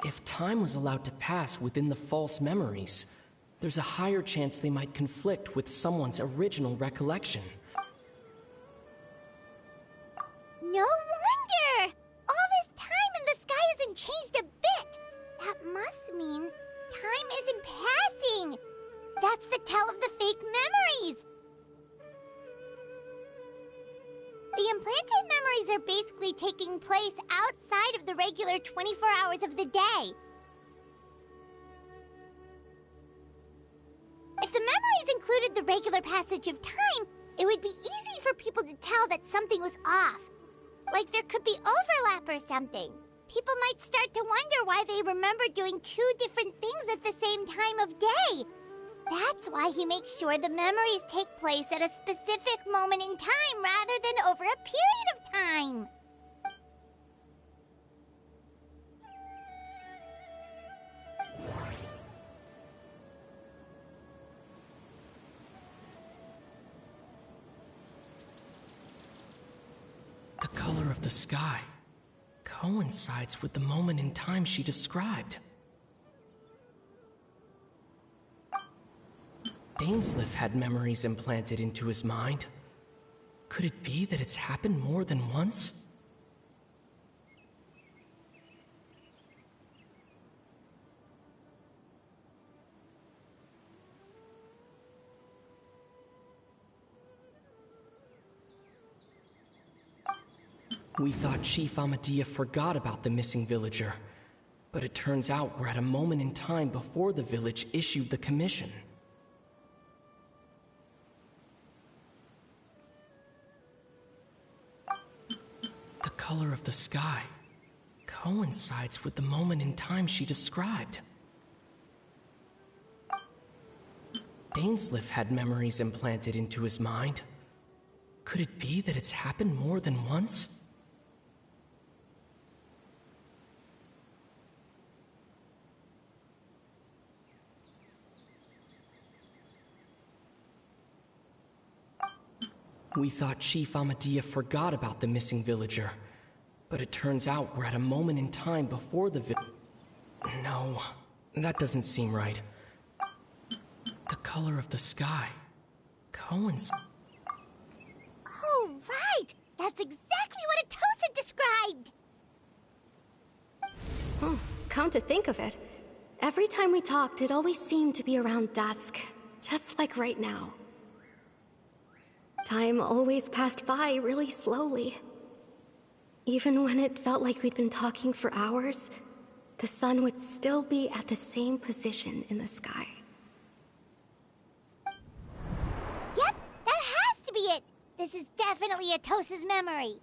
If time was allowed to pass within the false memories, there's a higher chance they might conflict with someone's original recollection. No wonder! All this time and the sky hasn't changed a bit! That must mean time isn't passing! That's the tell of the fake memories! The implanted memories are basically taking place outside of the regular 24 hours of the day. If the memories included the regular passage of time, it would be easy for people to tell that something was off. Like there could be overlap or something. People might start to wonder why they remember doing two different things at the same time of day. That's why he makes sure the memories take place at a specific moment in time rather than over a period of time. The color of the sky coincides with the moment in time she described. Dainsleif had memories implanted into his mind. Could it be that it's happened more than once? We thought Chief Amadea forgot about the missing villager, but it turns out we're at a moment in time before the village issued the commission. The color of the sky coincides with the moment in time she described. Dainsleif had memories implanted into his mind. Could it be that it's happened more than once? We thought Chief Amadea forgot about the missing villager. But it turns out we're at a moment in time before the No, that doesn't seem right. The color of the sky coincides. Oh, right! That's exactly what Atosa described! Come to think of it, every time we talked, it always seemed to be around dusk, just like right now. Time always passed by really slowly. Even when it felt like we'd been talking for hours, the sun would still be at the same position in the sky. Yep, that has to be it! This is definitely Atosa's memory.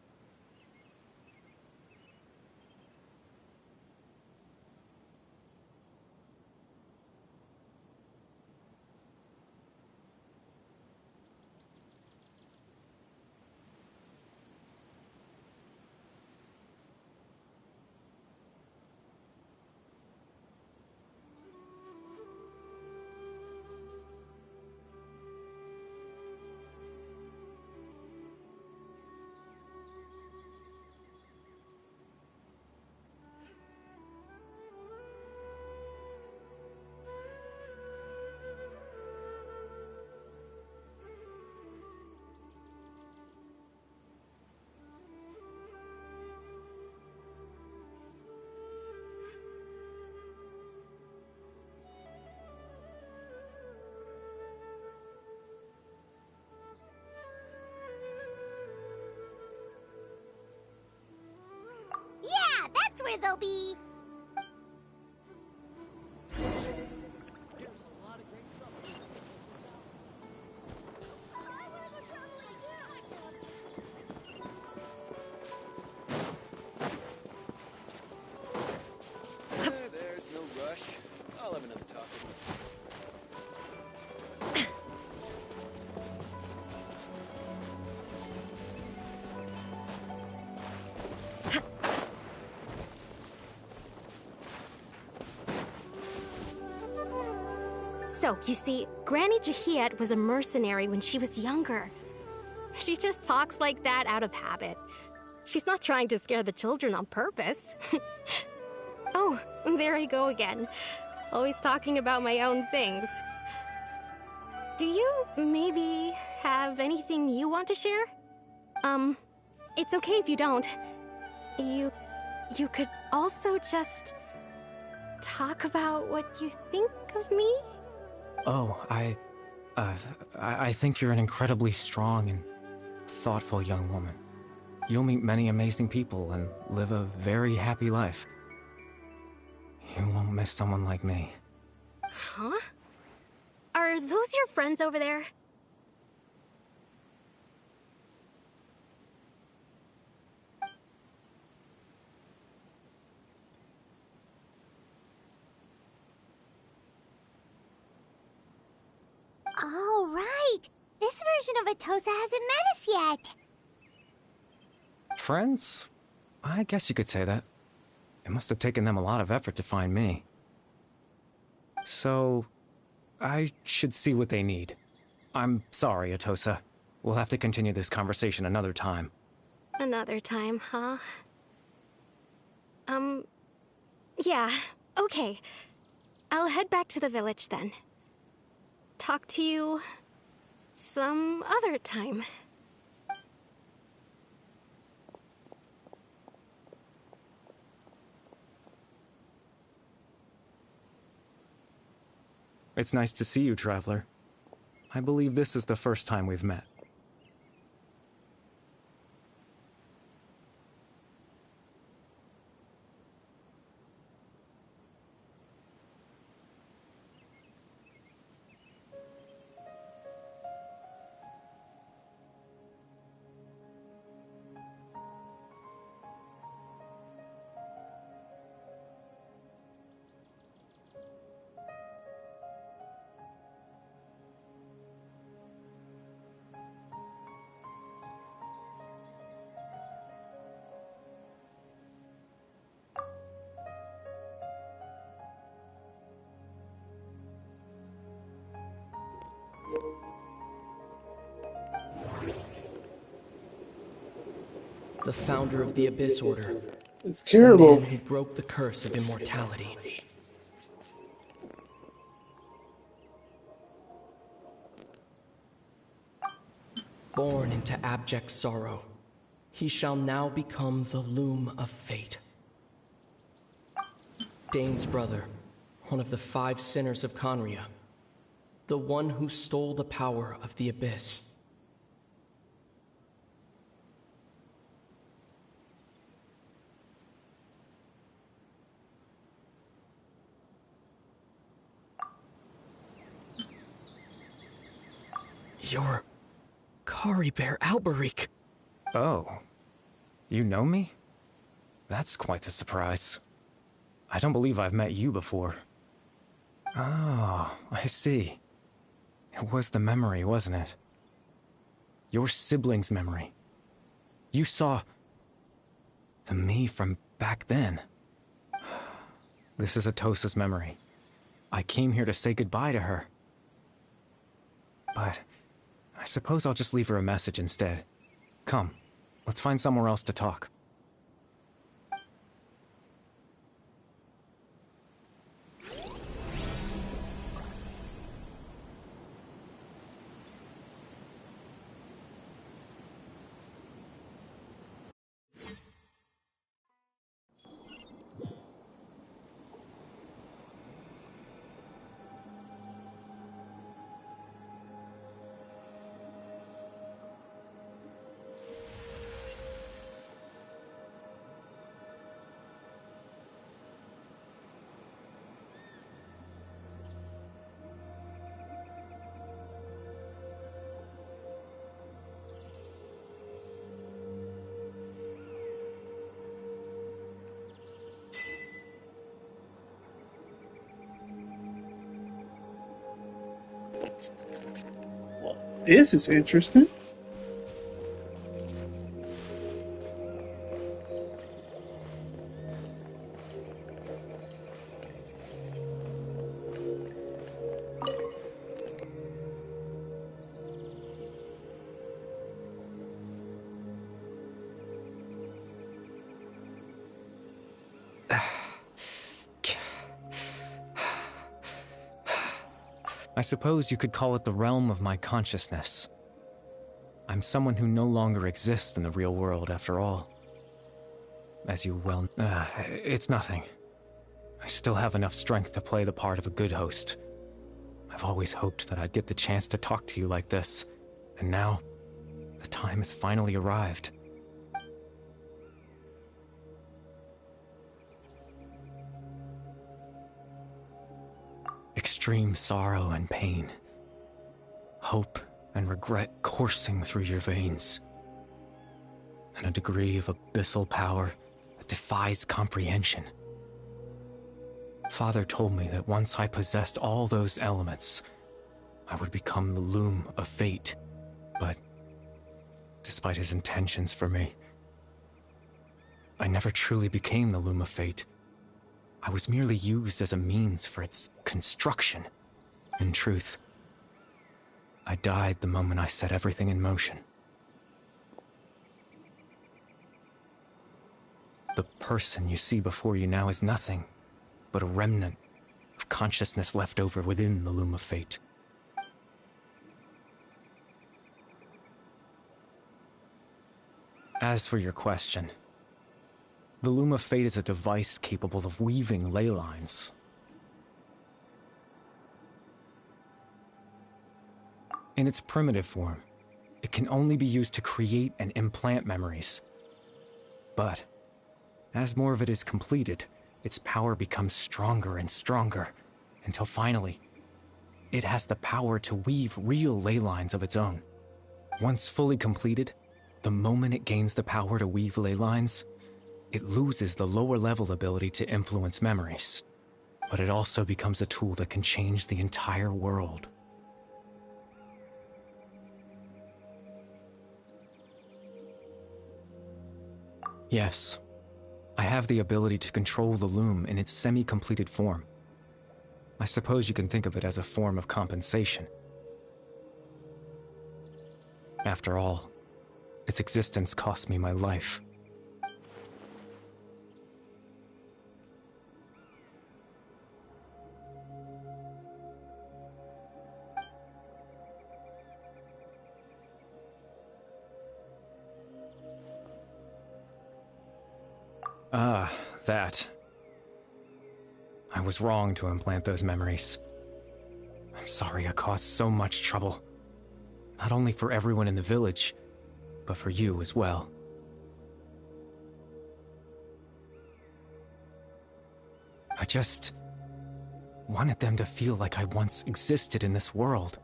Yeah, that's where they'll be. There's no rush. I'll have another talk with you. So, you see, Granny Jahiet was a mercenary when she was younger. She just talks like that out of habit. She's not trying to scare the children on purpose. Oh, there I go again. Always talking about my own things. Do you maybe have anything you want to share? It's okay if you don't. You could also just talk about what you think of me? Oh, I think you're an incredibly strong and thoughtful young woman. You'll meet many amazing people and live a very happy life. You won't miss someone like me. Huh? Are those your friends over there? Oh, right! This version of Atosa hasn't met us yet! Friends? I guess you could say that. It must have taken them a lot of effort to find me. So, I should see what they need. I'm sorry, Atosa. We'll have to continue this conversation another time. Another time, huh? Yeah, okay. I'll head back to the village then. Talk to you some other time. It's nice to see you, Traveler. I believe this is the first time we've met. the founder of the Abyss Order. It's The terrible. man who broke the curse of immortality. Born into abject sorrow, he shall now become the loom of fate. Dane's brother, one of the 5 sinners of Conria, the one who stole the power of the Abyss. You're Kari Bear Alberich. Oh. You know me? That's quite the surprise. I don't believe I've met you before. Oh, I see. It was the memory, wasn't it? Your sibling's memory. You saw... the me from back then. This is Atosa's memory. I came here to say goodbye to her. But... I suppose I'll just leave her a message instead. Come, let's find somewhere else to talk. Well, this is interesting. I suppose you could call it the realm of my consciousness. I'm someone who no longer exists in the real world, after all. As you well... it's nothing. I still have enough strength to play the part of a good host. I've always hoped that I'd get the chance to talk to you like this, and now, the time has finally arrived. Extreme sorrow and pain. Hope and regret coursing through your veins. And a degree of abyssal power that defies comprehension. Father told me that once I possessed all those elements, I would become the loom of fate. But, despite his intentions for me, I never truly became the loom of fate. I was merely used as a means for its construction. In truth, I died the moment I set everything in motion. The person you see before you now is nothing but a remnant of consciousness left over within the loom of fate. As for your question, the loom of fate is a device capable of weaving ley lines. In its primitive form, it can only be used to create and implant memories. But, as more of it is completed, its power becomes stronger and stronger, until finally, it has the power to weave real ley lines of its own. Once fully completed, the moment it gains the power to weave ley lines, it loses the lower-level ability to influence memories. But it also becomes a tool that can change the entire world. Yes, I have the ability to control the loom in its semi-completed form. I suppose you can think of it as a form of compensation. After all, its existence cost me my life, That. I was wrong to implant those memories. I'm sorry I caused so much trouble. Not only for everyone in the village, but for you as well. I just wanted them to feel like I once existed in this world.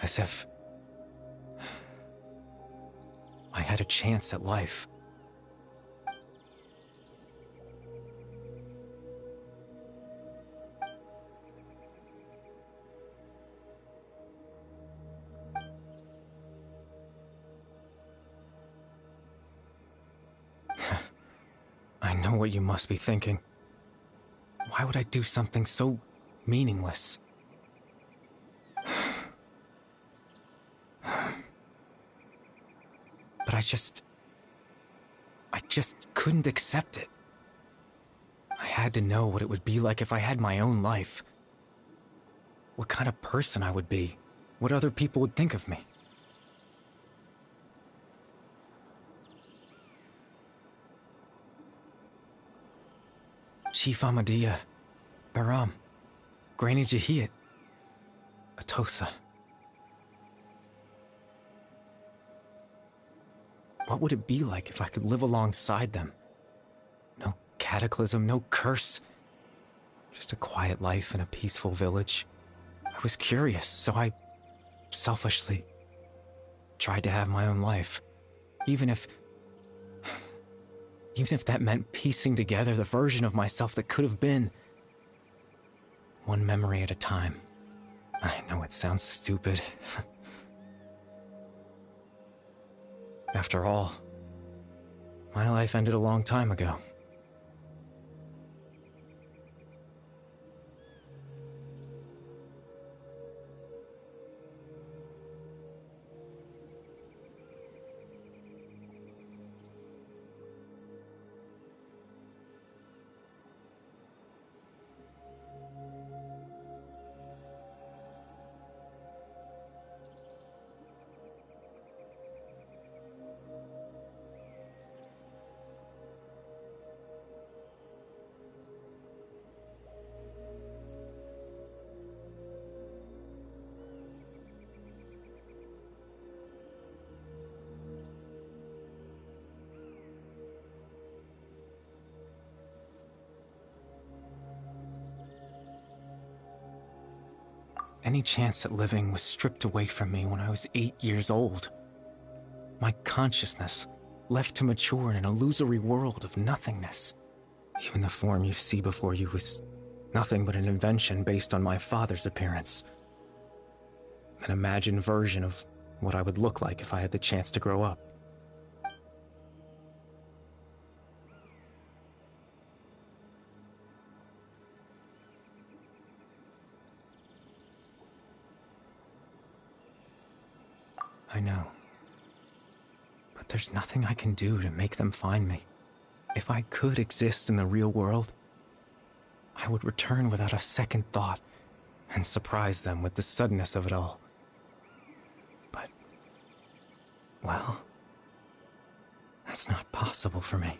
As if I had a chance at life. I know what you must be thinking. Why would I do something so meaningless? But I just couldn't accept it. I had to know what it would be like if I had my own life. What kind of person I would be. What other people would think of me. Chief Ahmadiyya, Baram, Granny Jahiyat, Atosa. What would it be like if I could live alongside them? No cataclysm, no curse. Just a quiet life in a peaceful village. I was curious, so I selfishly tried to have my own life. Even if that meant piecing together the version of myself that could have been. One memory at a time. I know it sounds stupid. After all, my life ended a long time ago. Any chance at living was stripped away from me when I was 8 years old. My consciousness left to mature in an illusory world of nothingness. Even the form you see before you was nothing but an invention based on my father's appearance. An imagined version of what I would look like if I had the chance to grow up. I know. But there's nothing I can do to make them find me. If I could exist in the real world, I would return without a second thought and surprise them with the suddenness of it all. But, well, that's not possible for me.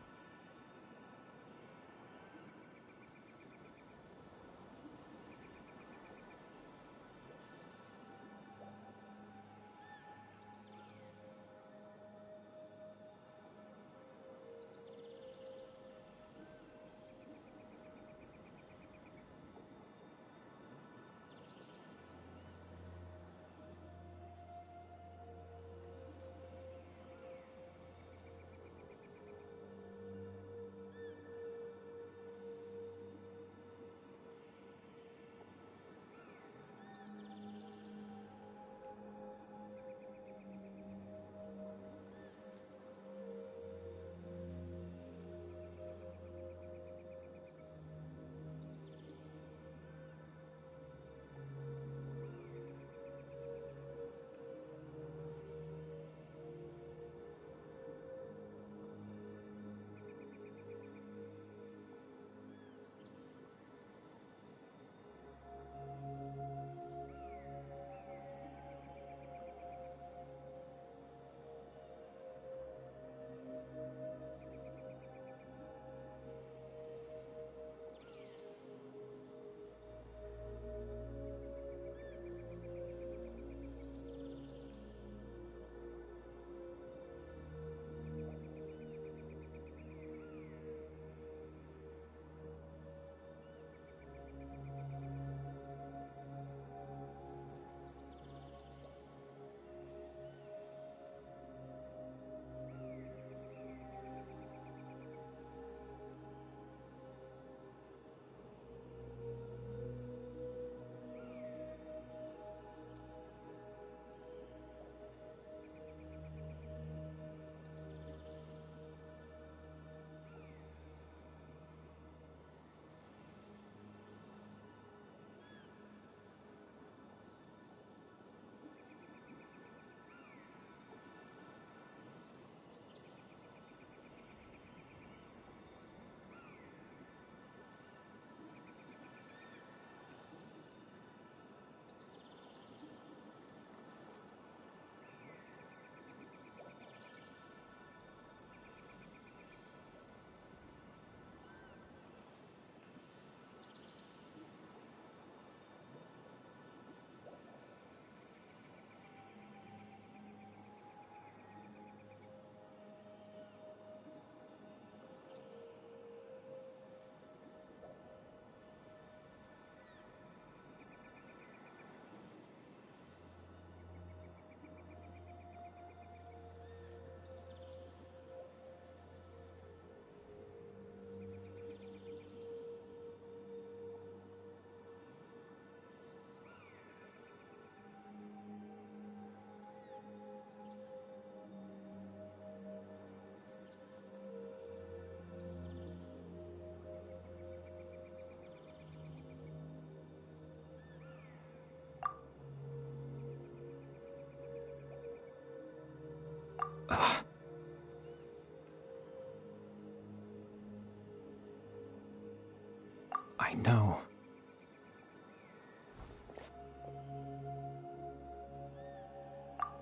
I know.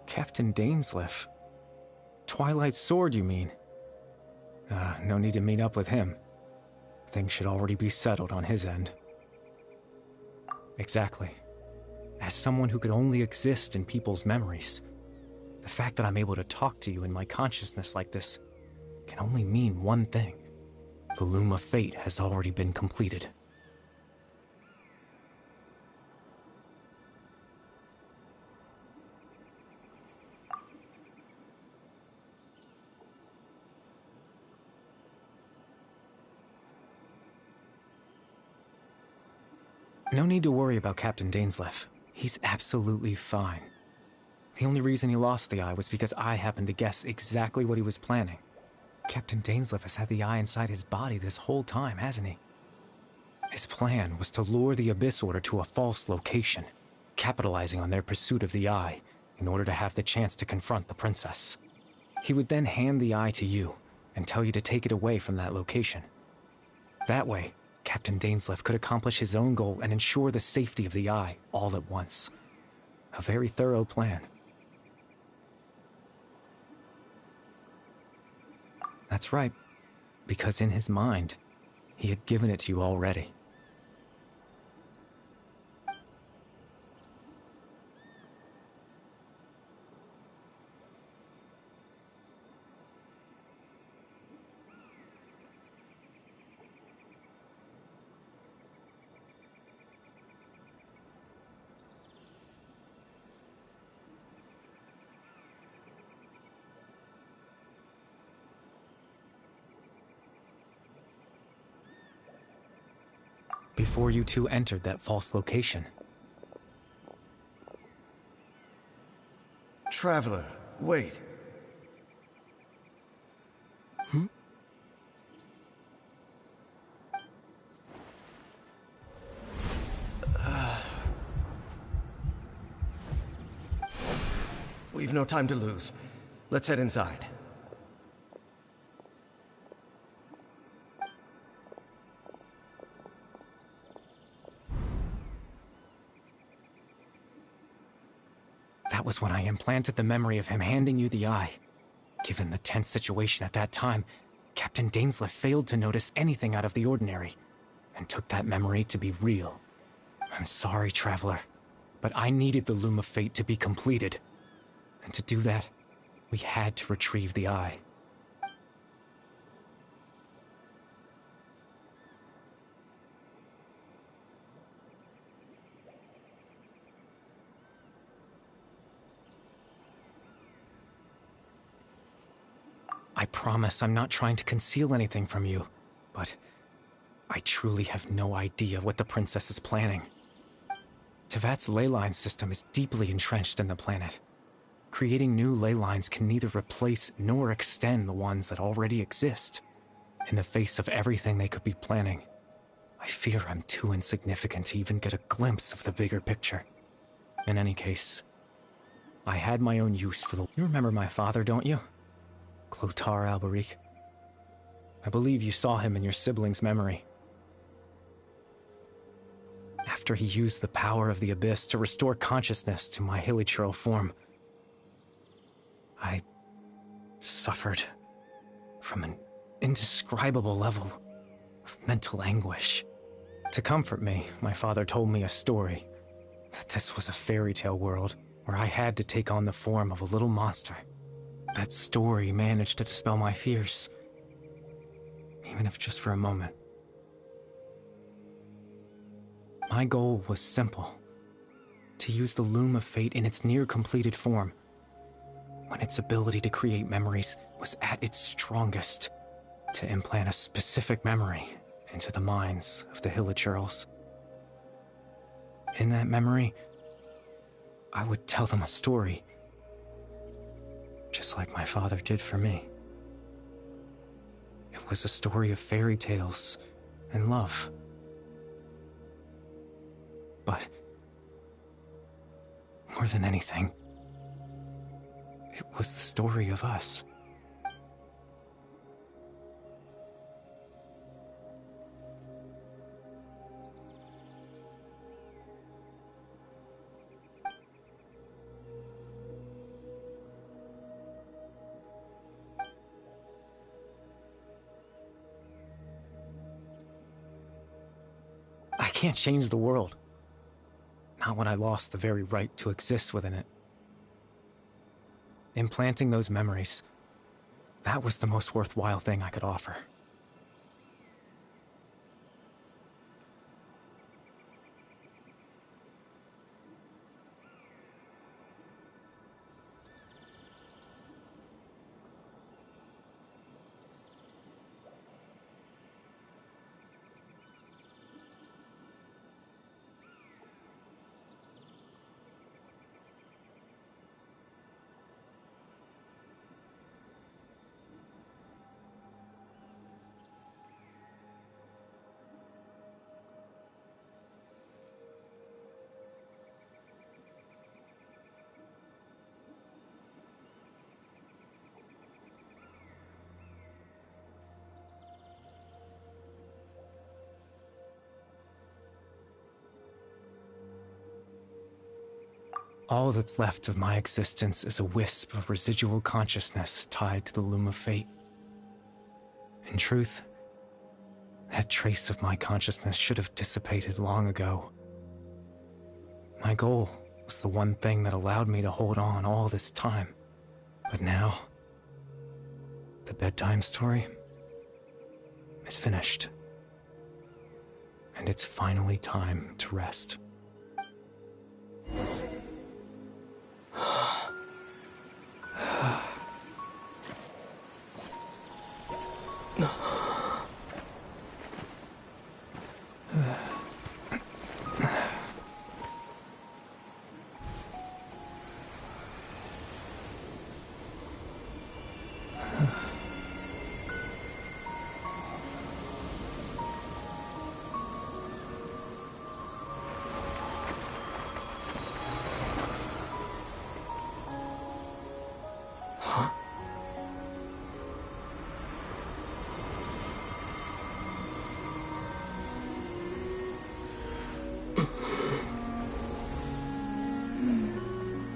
Captain Dainsleif. Twilight's sword, you mean? No need to meet up with him. Things should already be settled on his end. Exactly. As someone who could only exist in people's memories, the fact that I'm able to talk to you in my consciousness like this can only mean one thing. The loom of fate has already been completed. No need to worry about Captain Dainsleif. He's absolutely fine. The only reason he lost the eye was because I happened to guess exactly what he was planning. Captain Dainsleif has had the eye inside his body this whole time, hasn't he? His plan was to lure the Abyss Order to a false location, capitalizing on their pursuit of the eye in order to have the chance to confront the princess. He would then hand the eye to you and tell you to take it away from that location. That way, Captain Dainsleif could accomplish his own goal and ensure the safety of the eye all at once. A very thorough plan. That's right, because in his mind, he had given it to you already. Before you two entered that false location. Traveler, wait. We've no time to lose. Let's head inside. That was when I implanted the memory of him handing you the eye. Given the tense situation at that time, Captain Dainsleif failed to notice anything out of the ordinary, and took that memory to be real. I'm sorry, Traveler, but I needed the Loom of Fate to be completed. And to do that, we had to retrieve the eye. I promise I'm not trying to conceal anything from you, but I truly have no idea what the princess is planning. Tevat's ley line system is deeply entrenched in the planet. Creating new ley lines can neither replace nor extend the ones that already exist. In the face of everything they could be planning, I fear I'm too insignificant to even get a glimpse of the bigger picture. In any case, I had my own use for the... You remember my father, don't you? Clotar Alberic. I believe you saw him in your sibling's memory. After he used the power of the Abyss to restore consciousness to my hilichurl form, I suffered from an indescribable level of mental anguish. To comfort me, my father told me a story, that this was a fairy tale world where I had to take on the form of a little monster. That story managed to dispel my fears, even if just for a moment. My goal was simple: to use the Loom of Fate in its near-completed form, when its ability to create memories was at its strongest, to implant a specific memory into the minds of the hilichurls. In that memory, I would tell them a story, just like my father did for me. It was a story of fairy tales and love. But more than anything, it was the story of us. can't change the world. Not when I lost the very right to exist within it. Implanting those memories, that was the most worthwhile thing I could offer. All that's left of my existence is a wisp of residual consciousness tied to the loom of fate. In truth, that trace of my consciousness should have dissipated long ago. My goal was the one thing that allowed me to hold on all this time. But now, the bedtime story is finished. And it's finally time to rest.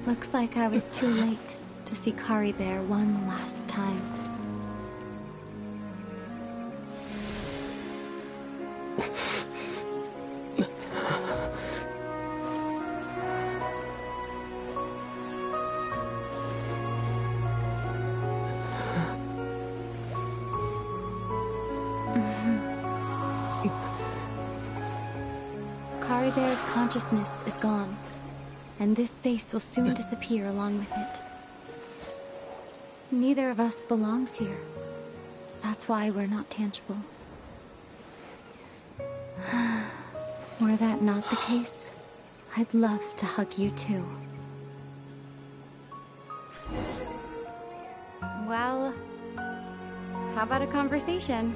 Looks like I was too late to see Kari Bear one last time. Kari Bear's consciousness is gone. And this space will soon disappear along with it. Neither of us belongs here. That's why we're not tangible. Were that not the case, I'd love to hug you too. Well, how about a conversation?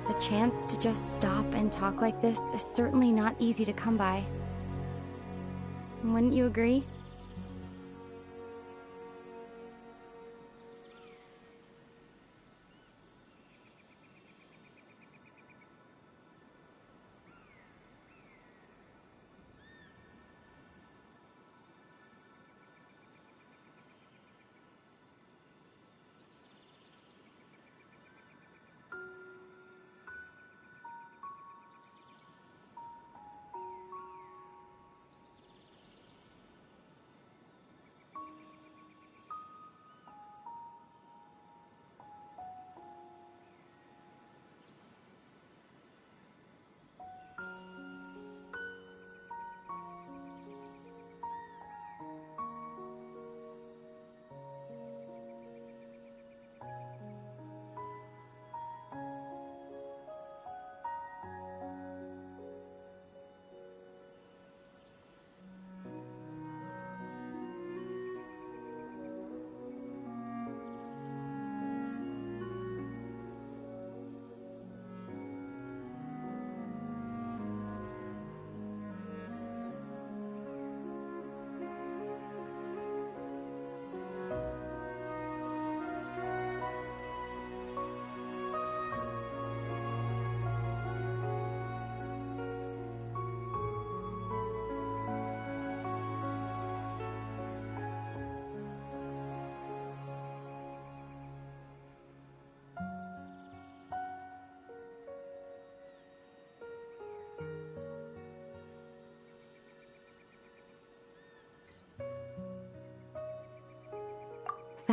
The chance to just stop and talk like this is certainly not easy to come by. Wouldn't you agree?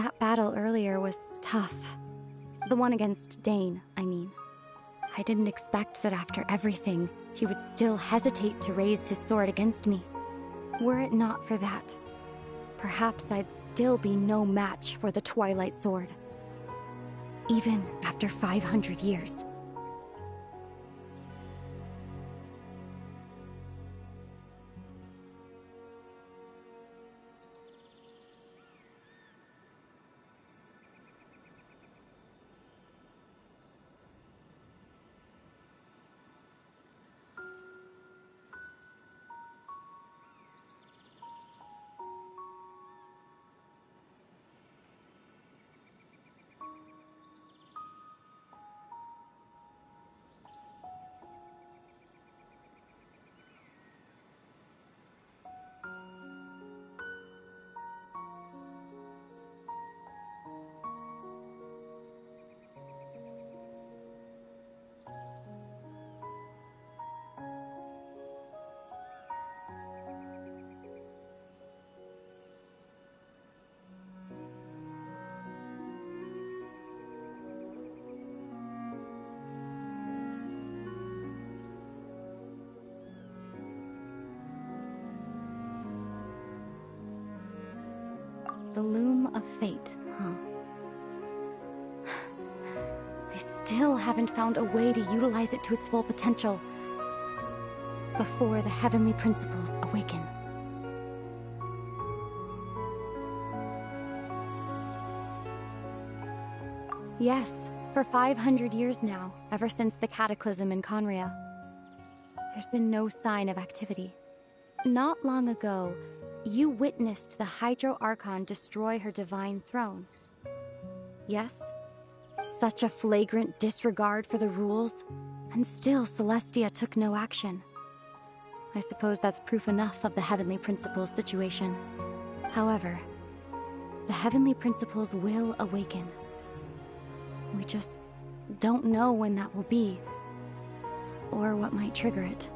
That battle earlier was tough. The one against Dane, I mean. I didn't expect that after everything, he would still hesitate to raise his sword against me. Were it not for that, perhaps I'd still be no match for the Twilight Sword. Even after 500 years. The Loom of Fate, huh? I still haven't found a way to utilize it to its full potential before the heavenly principles awaken. Yes, for 500 years now, ever since the cataclysm in Conria, there's been no sign of activity. Not long ago, you witnessed the Hydro Archon destroy her divine throne. Yes? Such a flagrant disregard for the rules, and still Celestia took no action. I suppose that's proof enough of the Heavenly Principles situation. However, the Heavenly Principles will awaken. We just don't know when that will be, or what might trigger it.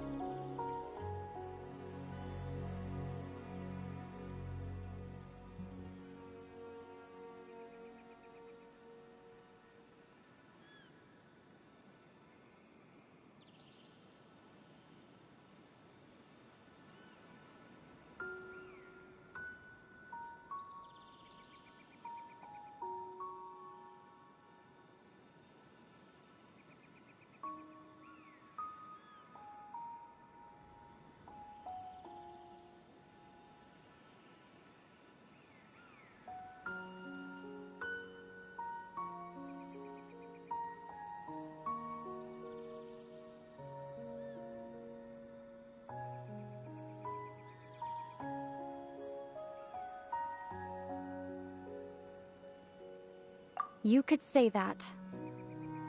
You could say that.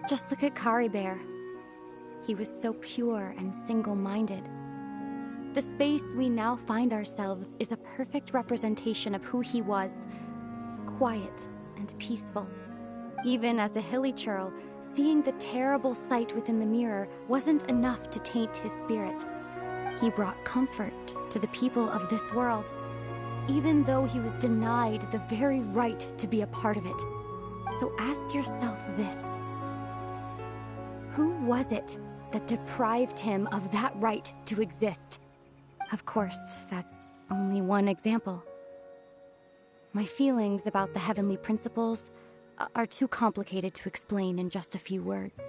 Just look at Kari Bear. He was so pure and single-minded. The space we now find ourselves is a perfect representation of who he was. Quiet and peaceful. Even as a hilly churl, seeing the terrible sight within the mirror wasn't enough to taint his spirit. He brought comfort to the people of this world, even though he was denied the very right to be a part of it. So ask yourself this. Who was it that deprived him of that right to exist? Of course, that's only one example. My feelings about the heavenly principles are too complicated to explain in just a few words.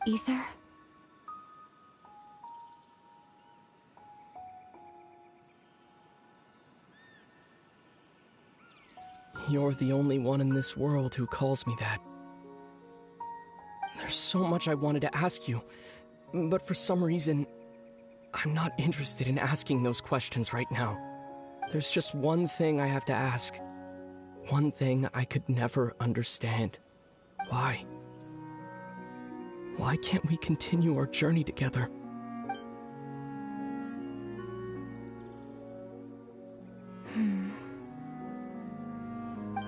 Ether? You're the only one in this world who calls me that. There's so much I wanted to ask you, but for some reason, I'm not interested in asking those questions right now. There's just one thing I have to ask. One thing I could never understand. Why? Why can't we continue our journey together?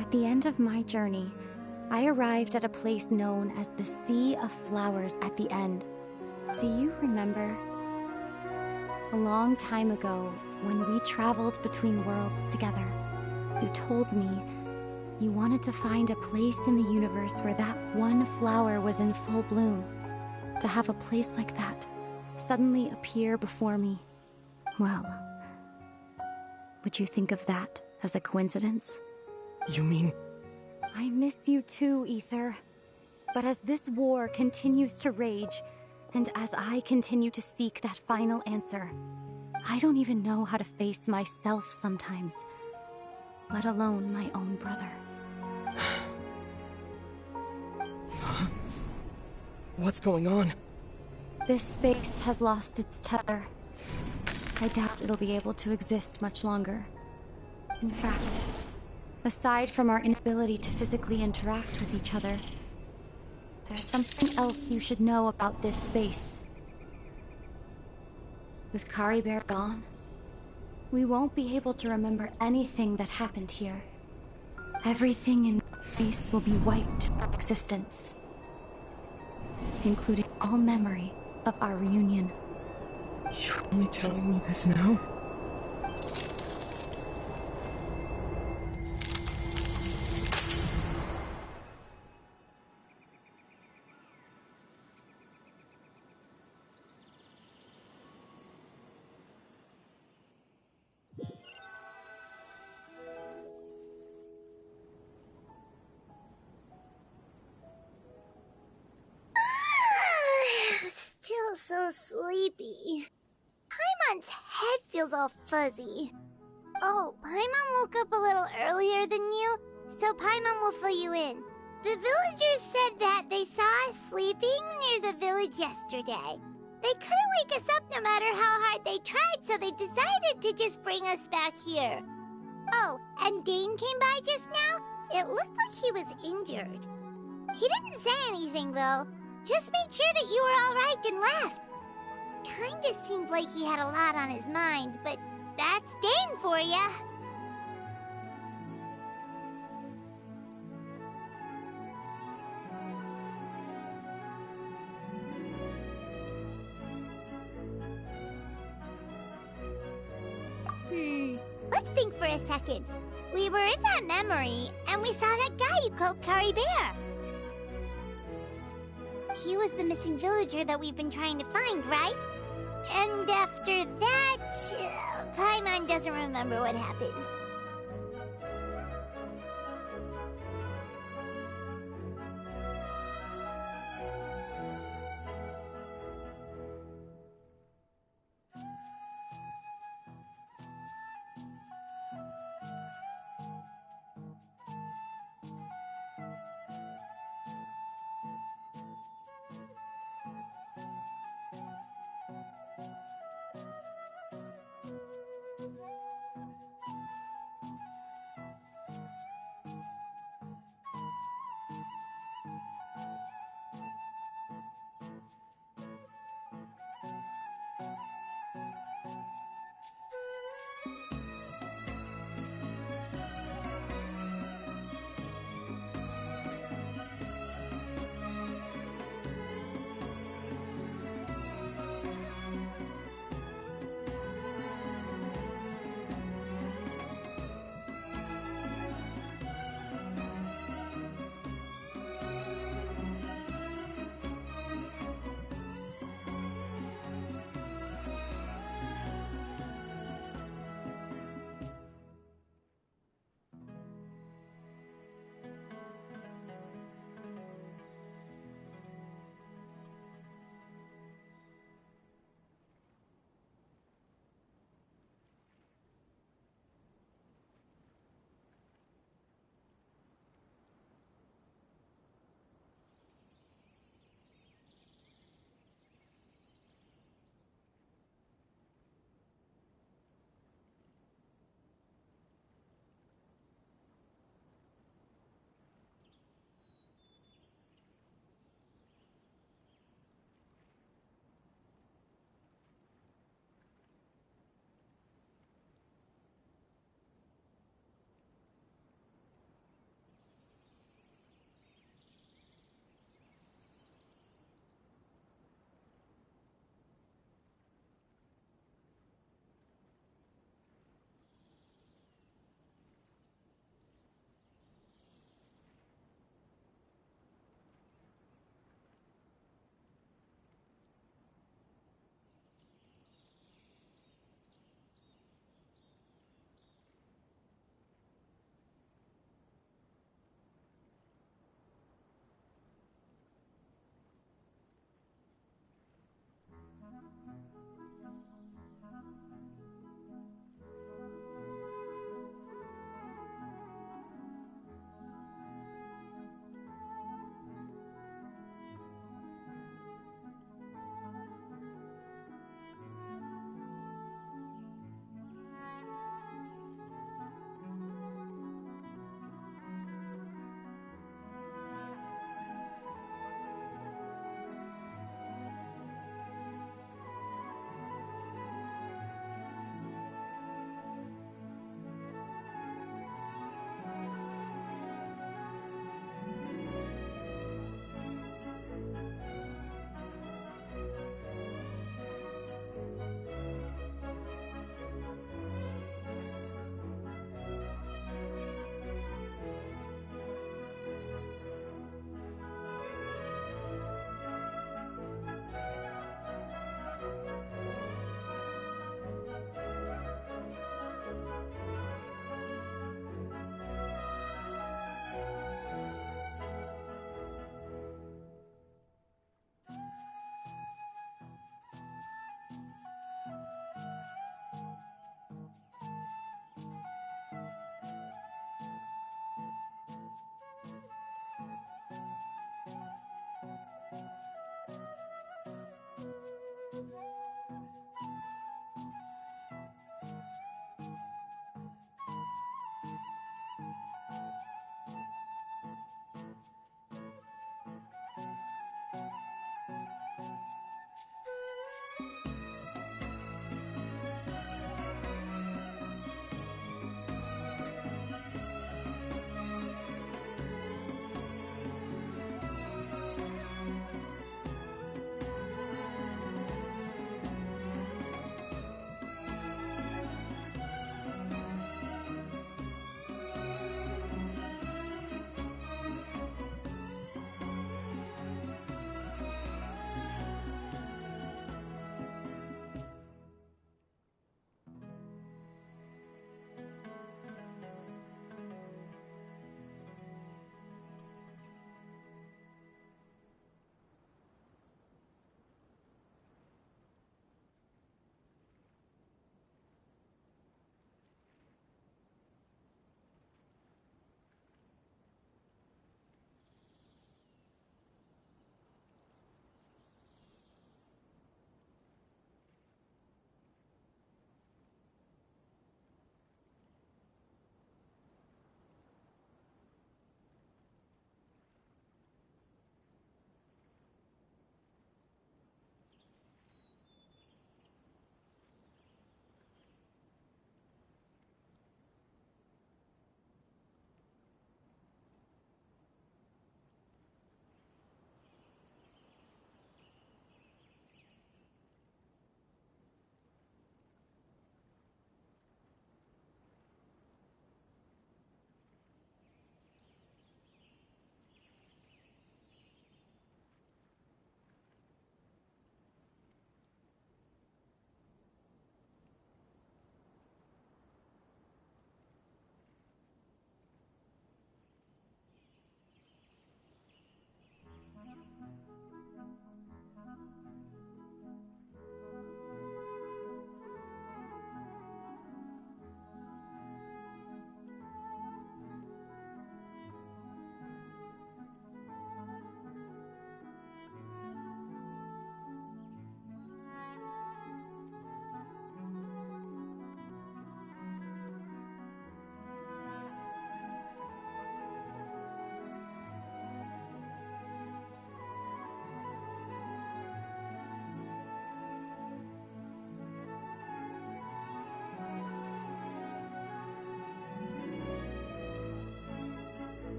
At the end of my journey, I arrived at a place known as the Sea of Flowers at the end. Do you remember? A long time ago, when we traveled between worlds together, you told me you wanted to find a place in the universe where that one flower was in full bloom. To have a place like that suddenly appear before me. Well, would you think of that as a coincidence? You mean... I miss you too, Ether. But as this war continues to rage, and as I continue to seek that final answer, I don't even know how to face myself sometimes, let alone my own brother. Huh? What's going on? This space has lost its tether. I doubt it'll be able to exist much longer. In fact, aside from our inability to physically interact with each other, there's something else you should know about this space. With Kari Bear gone, we won't be able to remember anything that happened here. Everything in this space will be wiped from existence, including all memory of our reunion. You're only telling me this now? Still so sleepy. Paimon's head feels all fuzzy. Oh, Paimon woke up a little earlier than you, so Paimon will fill you in. The villagers said that they saw us sleeping near the village yesterday. They couldn't wake us up no matter how hard they tried, so they decided to just bring us back here. Oh, and Dane came by just now. It looked like he was injured. He didn't say anything, though. Just made sure that you were all right and left. Kinda seemed like he had a lot on his mind, but that's Dane for ya. Let's think for a second. We were in that memory, and we saw that guy you called Kari Bear. He was the missing villager that we've been trying to find, right? And after that, Paimon doesn't remember what happened.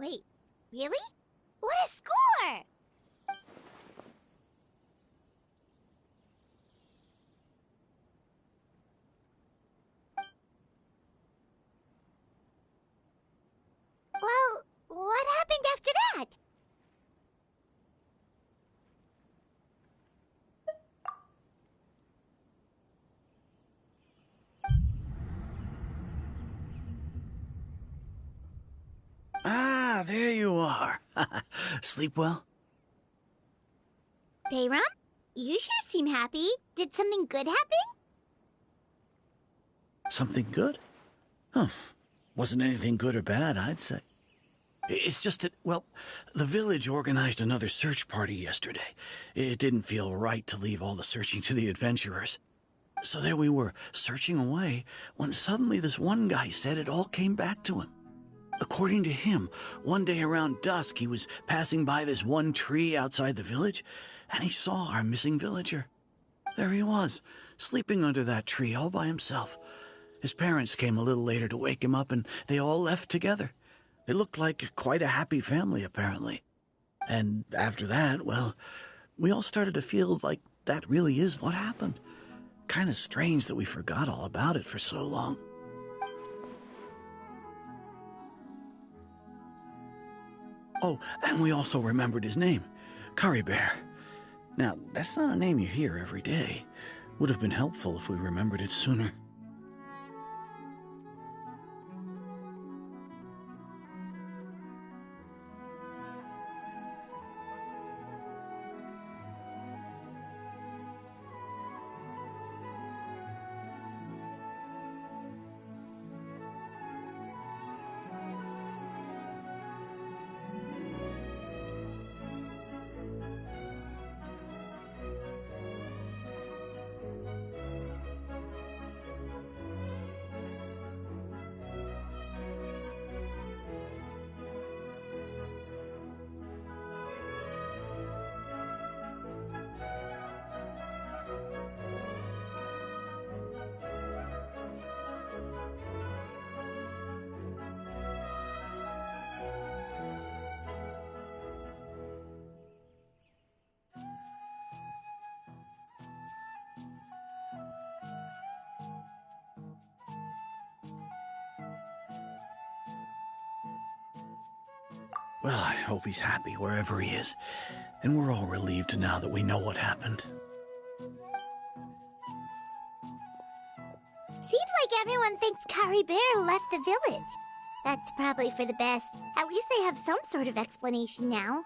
Wait, really? What a score! Well, what happened after that? Ah, there you are. Sleep well? Bayram? You sure seem happy. Did something good happen? Something good? Huh. Wasn't anything good or bad, I'd say. It's just that, well, the village organized another search party yesterday. It didn't feel right to leave all the searching to the adventurers. So there we were, searching away, when suddenly this one guy said it all came back to him. According to him, one day around dusk he was passing by this one tree outside the village, and he saw our missing villager. There he was, sleeping under that tree all by himself. His parents came a little later to wake him up, and they all left together. They looked like quite a happy family, apparently. And after that, well, we all started to feel like that really is what happened. Kind of strange that we forgot all about it for so long. Oh, and we also remembered his name, Curry Bear. Now, that's not a name you hear every day. Would have been helpful if we remembered it sooner. Well, I hope he's happy wherever he is. And we're all relieved now that we know what happened. Seems like everyone thinks Curry Bear left the village. That's probably for the best. At least they have some sort of explanation now.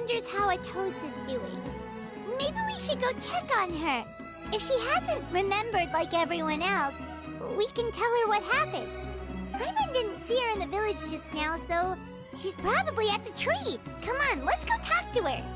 wonders how Atosa's doing. Maybe we should go check on her. If she hasn't remembered like everyone else, we can tell her what happened. Paimon didn't see her in the village just now, so she's probably at the tree. Come on, let's go talk to her.